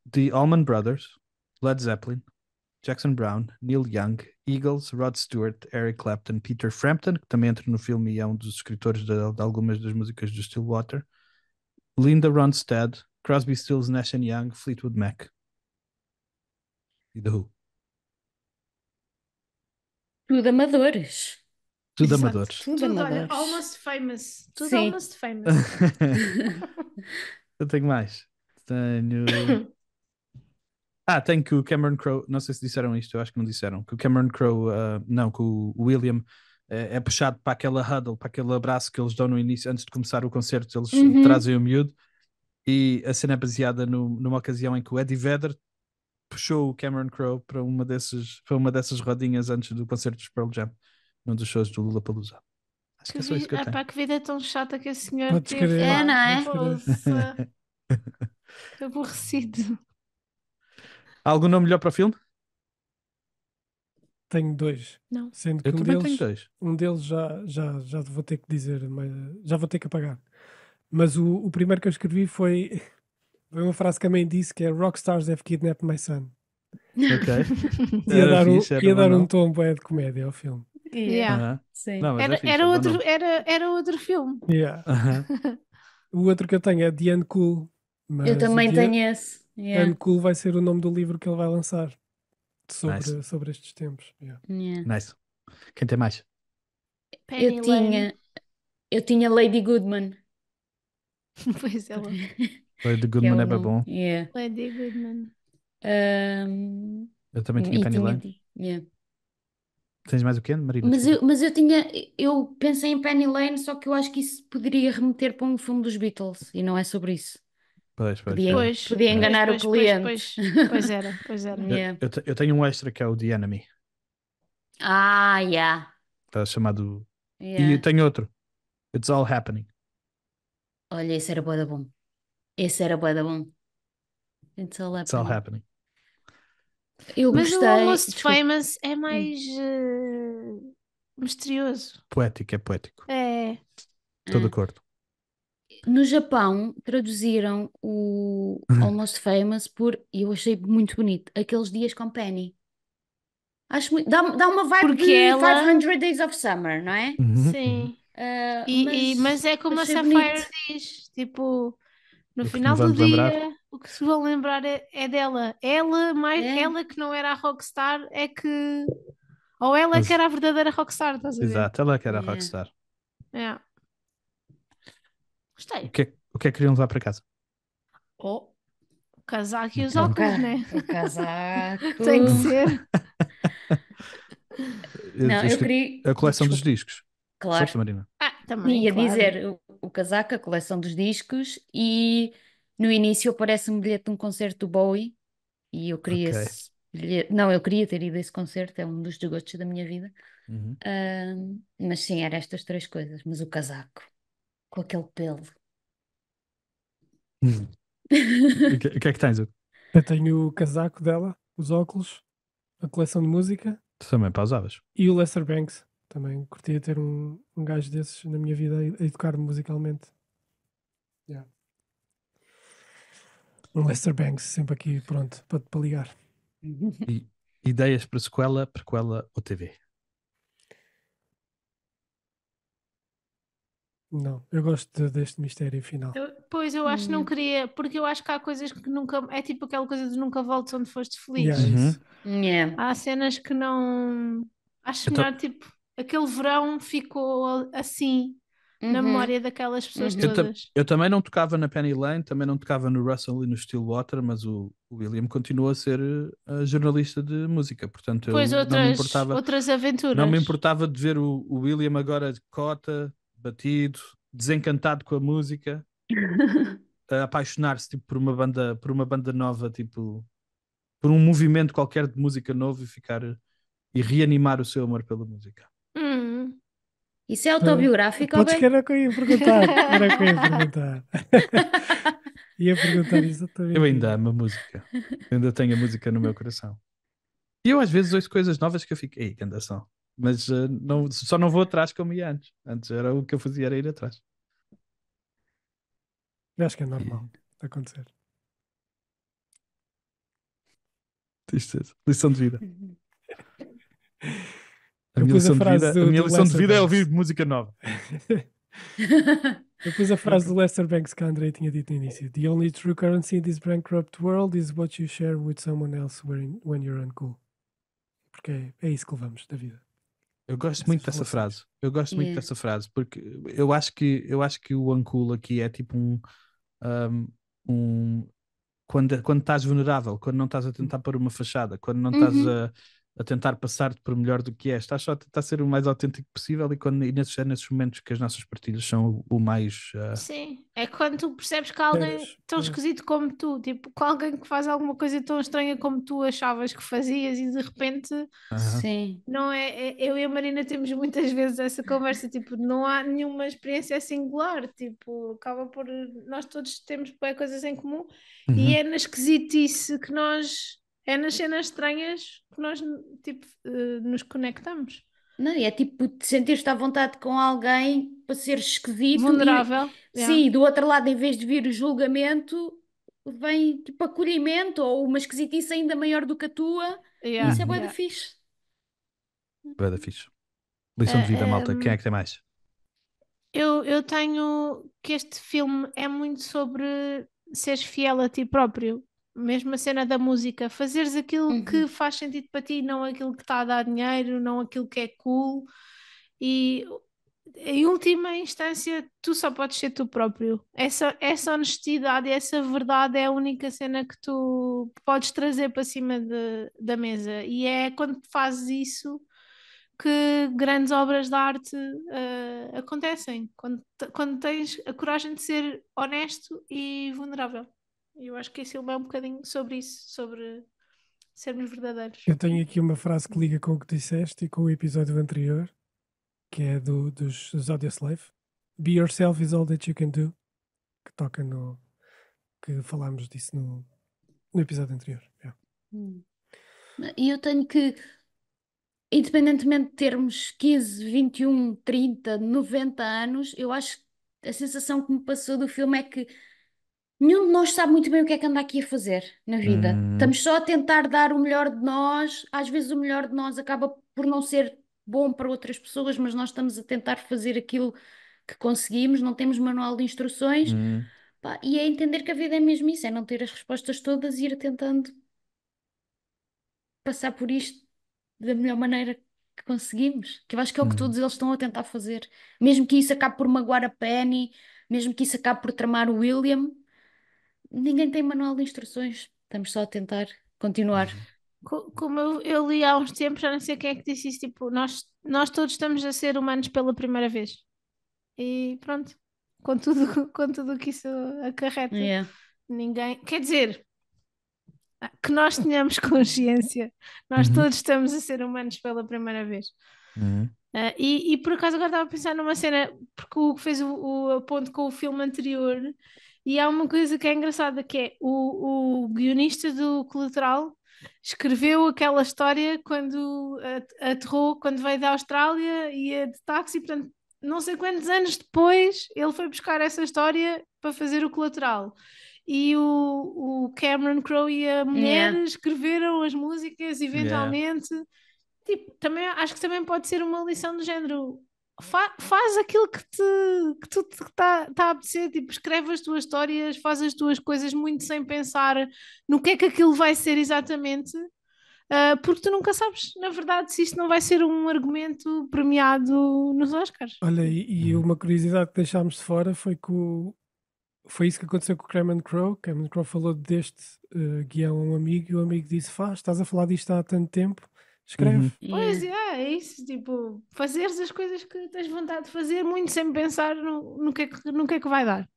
The Allman Brothers, Led Zeppelin, Jackson Browne, Neil Young, Eagles, Rod Stewart, Eric Clapton, Peter Frampton, que também entra no filme e é um dos escritores de algumas das músicas do Stillwater, Linda Ronstadt, Crosby, Stills, Nash Young, Fleetwood Mac e The Who. Tudo amadores. Tudo Exato. amadores. Tudo Tudo, olha, amadores. almost famous. Tudo Sim. almost famous. Eu tenho mais. Tenho que o Cameron Crowe, não sei se disseram isto, eu acho que não disseram, que o Cameron Crowe, não, que o William é puxado para aquela huddle, para aquele abraço que eles dão no início, antes de começar o concerto, eles trazem o miúdo, e a cena é baseada numa ocasião em que o Eddie Vedder puxou o Cameron Crowe para uma dessas rodinhas antes do concerto dos Pearl Jam, num dos shows do Lollapalooza. Acho que é só isso que eu tenho. Pá, que vida tão chata que esse senhor Podes teve. crer, É, não é? Poça. Que aborrecido. Algum nome melhor para o filme? Tenho 2. Não. Sendo que Eu também tenho 2. um deles já vou ter que dizer, mas já vou ter que apagar. Mas o primeiro que eu escrevi foi uma frase que a mãe disse, que é Rockstars have kidnapped my son. Ok. Ia Era dar, fixe, era ia bom dar um não? tom bué de comédia ao filme. Yeah, Aham. sim. Não, mas é fixe, Era é bom outro, não? era outro filme. Yeah. Aham. O outro que eu tenho é The Uncool, mas Eu também o tenho esse. Yeah. Uncool vai ser o nome do livro que ele vai lançar Nice. sobre estes tempos. Yeah. Yeah. Nice. Quem tem mais? Penny Eu Lane. tinha Lady Goodman, Pois ela. Foi The que é Goodman o é bem nome. bom. Yeah. Lady Goodman. Eu também tinha E Penny Lane. yeah. Tens mais o quê, Marina? Mas Desculpa. eu pensei em Penny Lane, só que eu acho que isso poderia remeter para um filme dos Beatles e não é sobre isso. Pois, Podia, era. Pois, podia Era. enganar o pois, cliente. pois era, pois era. Yeah. Eu tenho um extra que é o The Enemy. Ah, yeah. Está chamado. E Yeah. tenho outro. It's All Happening. Olha, esse era bué da bom. Esse era bué da bom. It's all It's All happening. Happening. Eu Mas o gostei. Almost Desculpa. Famous é mais misterioso. Poético, é poético. É. Estou de Ah. acordo. No Japão, traduziram o Almost Famous por, e eu achei muito bonito, Aqueles Dias com Penny. Acho muito, dá uma vibe Porque de ela. 500 Days of Summer, não é? Uhum, uhum. Sim. Mas Mas é como a achei Sapphire bonito. diz, tipo, no O que final nos do vamos lembrar? dia, o que se vão lembrar é dela. É? Ela que não era a rockstar, é que. Ou ela que Mas, era a verdadeira rockstar, estás a ver? exato, ela que era a Yeah. rockstar. É. O Gostei. que é que queriam levar para casa? Oh, o casaco e os Ok. óculos, né? O casaco. Tem que ser. Não, eu Escolhi queria. a coleção dos Desculpa, discos. claro. Força, Marina. Também, Ia claro. dizer o casaco, a coleção dos discos, e no início aparece um bilhete de um concerto do Bowie, e eu queria Ok. esse bilhete. Não, eu queria ter ido a esse concerto, é um dos desgostos da minha vida. Uhum. Mas sim, eram estas três coisas. Mas o casaco, com aquele pelo. O que é que tens? Eu tenho o casaco dela, os óculos, a coleção de música Tu também pausavas. e o Lester Banks. Também curtia ter um gajo desses na minha vida a educar-me musicalmente. Yeah. Um Lester Banks sempre aqui pronto para ligar. E ideias para sequela, prequela ou TV? Não, eu gosto deste mistério final. Pois eu acho que não queria, porque eu acho que há coisas que nunca. É tipo aquela coisa de nunca voltes onde foste feliz. Yeah, isso. Yeah. Há cenas que não. Acho Então- melhor, tipo, aquele verão ficou assim na Uhum. memória daquelas pessoas Uhum. todas. Eu também não tocava na Penny Lane, também não tocava no Russell e no Stillwater, mas o William continua a ser jornalista de música, portanto Depois eu não me importava, outras aventuras. não me importava de ver o William agora de cota, batido, desencantado com a música, a apaixonar-se tipo, por uma banda nova, tipo, por um movimento qualquer de música novo e reanimar o seu amor pela música. Isso é autobiográfico, Podes ok? que era o que eu ia perguntar. Era o que eu ia perguntar. Ia perguntar exatamente. Eu ainda amo a música, eu ainda tenho a música no meu coração. E eu às vezes ouço coisas novas que eu fico, ei, que andação. Mas só não vou atrás como ia antes. Antes era o que eu fazia, era ir atrás. Eu acho que é normal acontecer. Tristeza. Lição de vida. A Eu minha pus a lição de frase vida, do- a minha do lição de Lester vida é Banks. ouvir música nova. Eu pus a frase do Lester Banks que a Andrei tinha dito no início. The only true currency in this bankrupt world is what you share with someone else when you're uncool. Porque é isso que levamos da vida. Eu gosto Essas muito dessa relações. frase. Eu gosto muito Yeah. dessa frase porque eu acho que o uncool aqui é tipo um quando estás vulnerável, quando não estás a tentar pôr uma fachada, quando não estás a tentar passar-te por melhor do que és, estás só a tentar ser o mais autêntico possível e nesses momentos que as nossas partilhas são o mais Sim, é quando tu percebes que há alguém Veras, tão é. esquisito como tu, tipo, com alguém que faz alguma coisa tão estranha como tu achavas que fazias e de repente Sim. não eu e a Marina temos muitas vezes essa conversa, tipo, não há nenhuma experiência singular, tipo, acaba por nós todos temos bué coisas em comum e é na esquisitice é nas cenas estranhas que nós, tipo, nos conectamos. Não, é tipo de sentir-te à vontade com alguém para ser esquisito Vulnerável. Yeah. sim, do outro lado, em vez de vir o julgamento, vem tipo acolhimento ou uma esquisitice ainda maior do que a tua. E Yeah, isso é bué da yeah. fixe. Bué da fixe. Lição de vida, malta. Quem é Um, que tem mais? eu tenho que este filme é muito sobre seres fiel a ti próprio. Mesmo a cena da música, fazeres aquilo que Uhum. faz sentido para ti, não aquilo que está a dar dinheiro, não aquilo que é cool. E em última instância, tu só podes ser tu próprio. Essa honestidade, essa verdade é a única cena que tu podes trazer para cima da mesa. E é quando fazes isso que grandes obras de arte acontecem. Quando tens a coragem de ser honesto e vulnerável. Eu acho que esse filme é um bocadinho sobre isso, sobre sermos verdadeiros. Eu tenho aqui uma frase que liga com o que disseste e com o episódio anterior, que é dos Audioslave. Be yourself is all that you can do. Que toca no. Que falámos disso no episódio anterior. Yeah. E eu tenho que, independentemente de termos 15, 21, 30, 90 anos, eu acho que a sensação que me passou do filme é que nenhum de nós sabe muito bem o que é que anda aqui a fazer na vida. Hum, Estamos só a tentar dar o melhor de nós. Às vezes o melhor de nós acaba por não ser bom para outras pessoas, mas nós estamos a tentar fazer aquilo que conseguimos, não temos manual de instruções. hum, Pá, e é entender que a vida é mesmo isso, é não ter as respostas todas e ir tentando passar por isto da melhor maneira que conseguimos. Que eu acho que é o que hum. todos eles estão a tentar fazer. Mesmo que isso acabe por magoar a Penny, mesmo que isso acabe por tramar o William, ninguém tem manual de instruções. Estamos só a tentar continuar. Como eu li há uns tempos, já não sei quem é que disse isso, tipo, nós todos estamos a ser humanos pela primeira vez. E pronto, com tudo, com tudo o que isso acarreta, Yeah. ninguém. Quer dizer, que nós tenhamos consciência, nós Uhum, todos estamos a ser humanos pela primeira vez. uhum, E por acaso agora estava a pensar numa cena, porque o que fez o ponto com o filme anterior, e há uma coisa que é engraçada, que é o guionista do Colateral escreveu aquela história quando aterrou, quando veio da Austrália, ia de táxi, portanto, não sei quantos anos depois ele foi buscar essa história para fazer o Colateral. E o Cameron Crowe e a mulher Yeah. escreveram as músicas yeah. eventualmente. Tipo, também, acho que também pode ser uma lição do género. Faz aquilo que tu está a apetecer, tipo, escreve as tuas histórias, faz as tuas coisas muito sem pensar no que é que aquilo vai ser exatamente, porque tu nunca sabes, na verdade, se isto não vai ser um argumento premiado nos Oscars. Olha, e uma curiosidade que deixámos de fora foi que foi isso que aconteceu com o Cameron Crowe. Cameron Crowe falou deste guião a um amigo e o amigo disse: estás a falar disto há tanto tempo, escreve. Uhum. Pois Yeah. é isso, tipo, fazeres as coisas que tens vontade de fazer, muito sem pensar no que é que vai dar.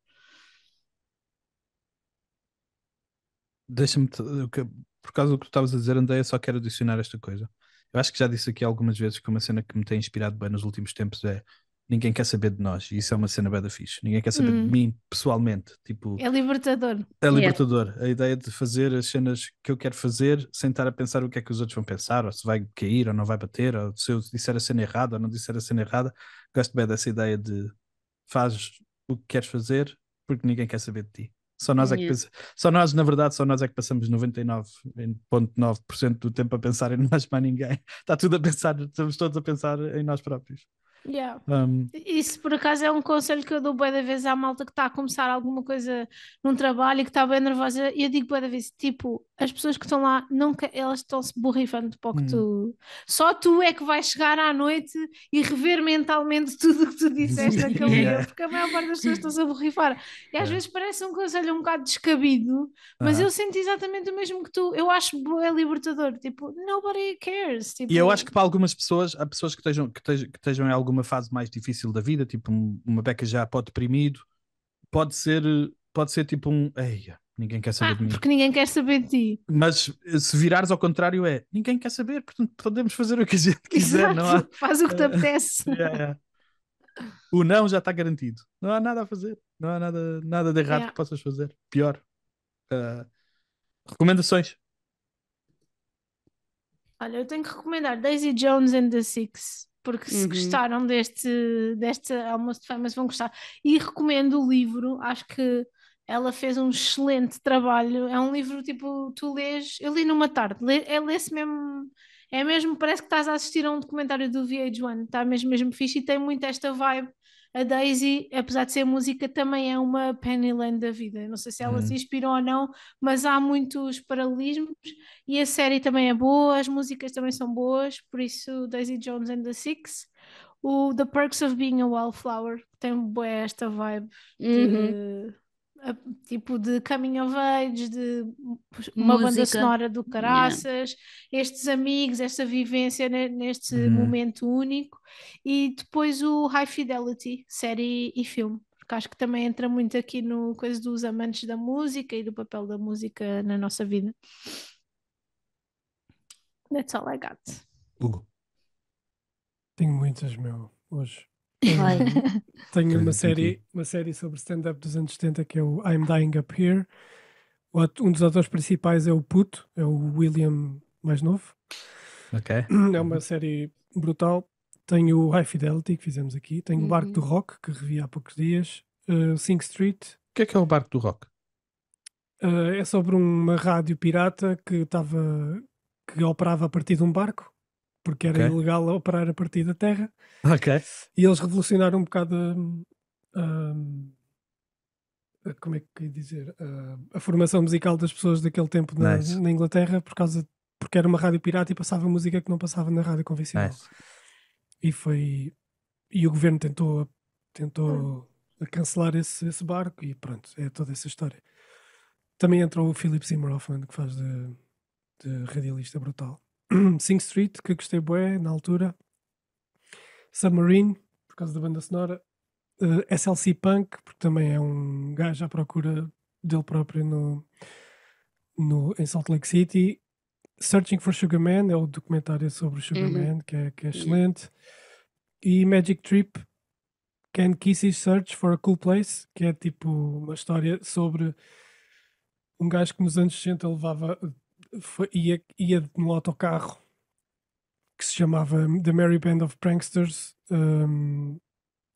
Deixa-me, por causa do que tu estavas a dizer, Andréia, só quero adicionar esta coisa. Eu acho que já disse aqui algumas vezes que uma cena que me tem inspirado bem nos últimos tempos é ninguém quer saber de nós, e isso é uma cena bem da fixe. Ninguém quer saber de Hum, mim pessoalmente. Tipo, é libertador. é Yeah. libertador. A ideia de fazer as cenas que eu quero fazer sem estar a pensar o que é que os outros vão pensar, ou se vai cair ou não vai bater, ou se eu disser a cena errada ou não disser a cena errada. Gosto bem dessa ideia de faz o que queres fazer porque ninguém quer saber de ti. Só nós é que Yeah. só nós, na verdade, só nós é que passamos 99,9% do tempo a pensar em nós, mais ninguém. Está tudo a pensar, estamos todos a pensar em nós próprios. Yeah. Um, Isso por acaso é um conselho que eu dou bué da vez à malta que está a começar alguma coisa num trabalho e que está bem nervosa, e eu digo bué da vez, tipo, as pessoas que estão lá, nunca, elas estão-se borrifando para o que tu... Só tu é que vais chegar à noite e rever mentalmente tudo o que tu disseste naquele dia, Yeah. porque a maior parte das pessoas estão-se a borrifar. E às Yeah. vezes parece um conselho um bocado descabido, mas Uh-huh. eu sinto exatamente o mesmo que tu. Eu acho bué libertador, tipo, nobody cares. E eu acho Tipo, que para algumas pessoas, há pessoas que estejam em alguma fase mais difícil da vida, tipo uma beca já pode deprimido, pode ser, pode ser tipo eia, ninguém quer saber de mim. porque ninguém quer saber de ti. Mas se virares ao contrário ninguém quer saber, portanto podemos fazer o que a gente quiser, não há. Exato, faz o que te apetece. Yeah, yeah. O não já está garantido. Não há nada a fazer. Não há nada de errado Yeah. que possas fazer. Pior. Uh, recomendações. Olha, eu tenho que recomendar Daisy Jones and the Six. porque se Uhum. gostaram deste Almost Famous vão gostar. E recomendo o livro, acho que ela fez um excelente trabalho. É um livro tipo, tu lês, eu li numa tarde, lê-se mesmo, é mesmo, parece que estás a assistir a um documentário do VH1, está mesmo fixe e tem muito esta vibe. A Daisy, apesar de ser música, também é uma Pennyland da vida. Não sei se ela se inspirou ou não, mas há muitos paralelismos e a série também é boa, as músicas também são boas, por isso Daisy Jones and the Six. O The Perks of Being a Wallflower tem bué esta vibe Uhum. de tipo de coming of age, de uma banda Música. sonora do Yeah. caraças, estes amigos, esta vivência neste Uhum. momento único, e depois o High Fidelity, série e filme, porque acho que também entra muito aqui no coisa dos amantes da música e do papel da música na nossa vida. That's all I got. Hugo, Tenho muitas, meu, hoje. Vai. Tenho uma Acredito em série sobre stand-up dos anos 70 que é o I'm Dying Up Here. Um dos atores principais é o Puto, é o William mais novo. ok. É uma série brutal. Tenho o High Fidelity, que fizemos aqui. Tenho o Barco do Rock, que revi há poucos dias. Sing Street. O que é o Barco do Rock? É sobre uma rádio pirata que operava a partir de um barco, porque era Ok. ilegal operar a partir da terra. Ok. E eles revolucionaram um bocado como é que eu ia dizer? A formação musical das pessoas daquele tempo Nice. na Inglaterra, porque era uma rádio pirata e passava música que não passava na rádio convencional. Nice. E o governo tentou a cancelar esse barco e pronto, é toda essa história. Também entrou o Philip Seymour Hoffman, que faz de radialista brutal. Sing Street, que gostei bué na altura. Submarine, por causa da banda sonora. SLC Punk, porque também é um gajo à procura dele próprio em Salt Lake City. Searching for Sugar Man é o documentário sobre o Sugar Man, que é excelente. E Magic Trip, Can Kisses Search for a Cool Place, que é tipo uma história sobre um gajo que nos anos 60 ia num autocarro que se chamava The Merry Band of Pranksters,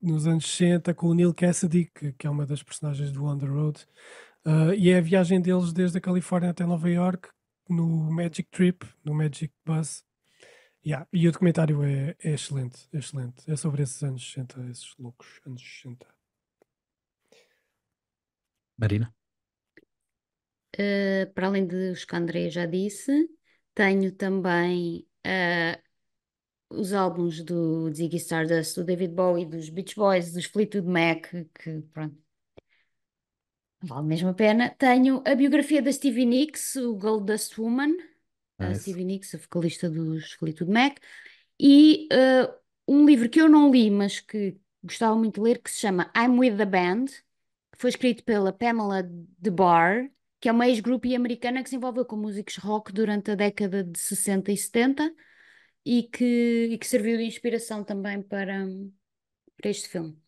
nos anos 60, com o Neil Cassidy, que é uma das personagens do On the Road. E é a viagem deles desde a Califórnia até Nova York, no Magic Trip, no Magic Bus. Yeah. E o documentário é excelente, excelente. É sobre esses anos 60, esses loucos anos 60. Marina? Para além dos que a Andrea já disse, tenho também os álbuns do Ziggy Stardust, do David Bowie, dos Beach Boys, dos Fleetwood Mac, que pronto, vale mesmo a pena. Tenho a biografia da Stevie Nicks, o Goldust Woman, a Nice. Stevie Nicks, a vocalista dos Fleetwood Mac, e um livro que eu não li, mas que gostava muito de ler, que se chama I'm With the Band, que foi escrito pela Pamela DeBar, que é uma ex-groupie americana que se envolveu com músicos rock durante a década de 60 e 70 e que serviu de inspiração também para este filme.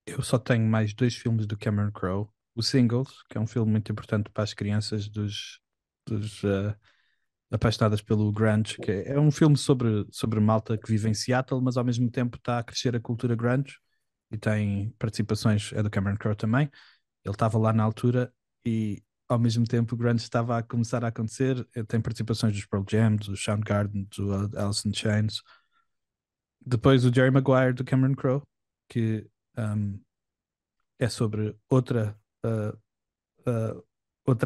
Eu só tenho mais 2 filmes do Cameron Crowe. O Singles, que é um filme muito importante para as crianças dos apaixonadas pelo grunge, que é um filme sobre malta que vive em Seattle, mas ao mesmo tempo está a crescer a cultura grunge e tem participações, é do Cameron Crowe também. Ele estava lá na altura e ao mesmo tempo o grunge estava a começar a acontecer. Tem participações dos Pearl Jam, do Soundgarden, do Alice in Chains. Depois o Jerry Maguire do Cameron Crowe, que é sobre outra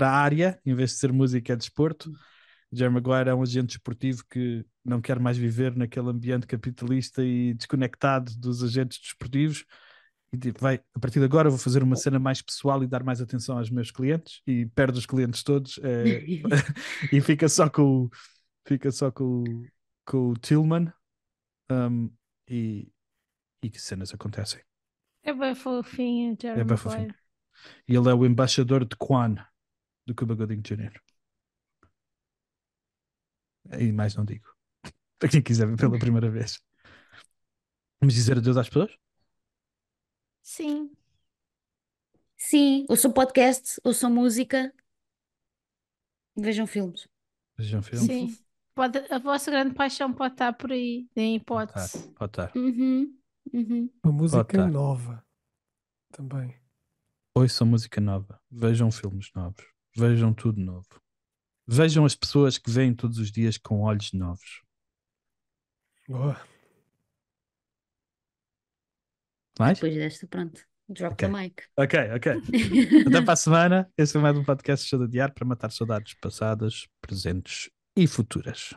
área, em vez de ser música, é desporto. O Jerry Maguire é um agente desportivo que não quer mais viver naquele ambiente capitalista e desconectado dos agentes desportivos. E tipo, a partir de agora vou fazer uma cena mais pessoal e dar mais atenção aos meus clientes, e perde os clientes todos, e fica só com o Tillman, e que cenas acontecem. É bem fofinho, Jerry É bem fofinho. Maguire. E ele é o embaixador de Quan, do Cuba Gooding Jr. E mais não digo. Para quem quiser ver pela primeira vez. Vamos dizer adeus às pessoas? Sim. Sim, ouçam podcast, ouçam música, vejam filmes. Vejam filmes. Sim. A vossa grande paixão pode estar por aí, em Pode estar, hipótese. pode estar. Uhum, uhum. Uma Pode música estar. nova também. Ouçam música nova, vejam filmes novos, vejam tudo novo. Vejam as pessoas que veem todos os dias com olhos novos. Boa. Mais? Depois desta, pronto. Drop the Ok. mic. Ok. Até para a semana. Este foi mais um podcast Show de Diário para matar saudades passadas, presentes e futuras.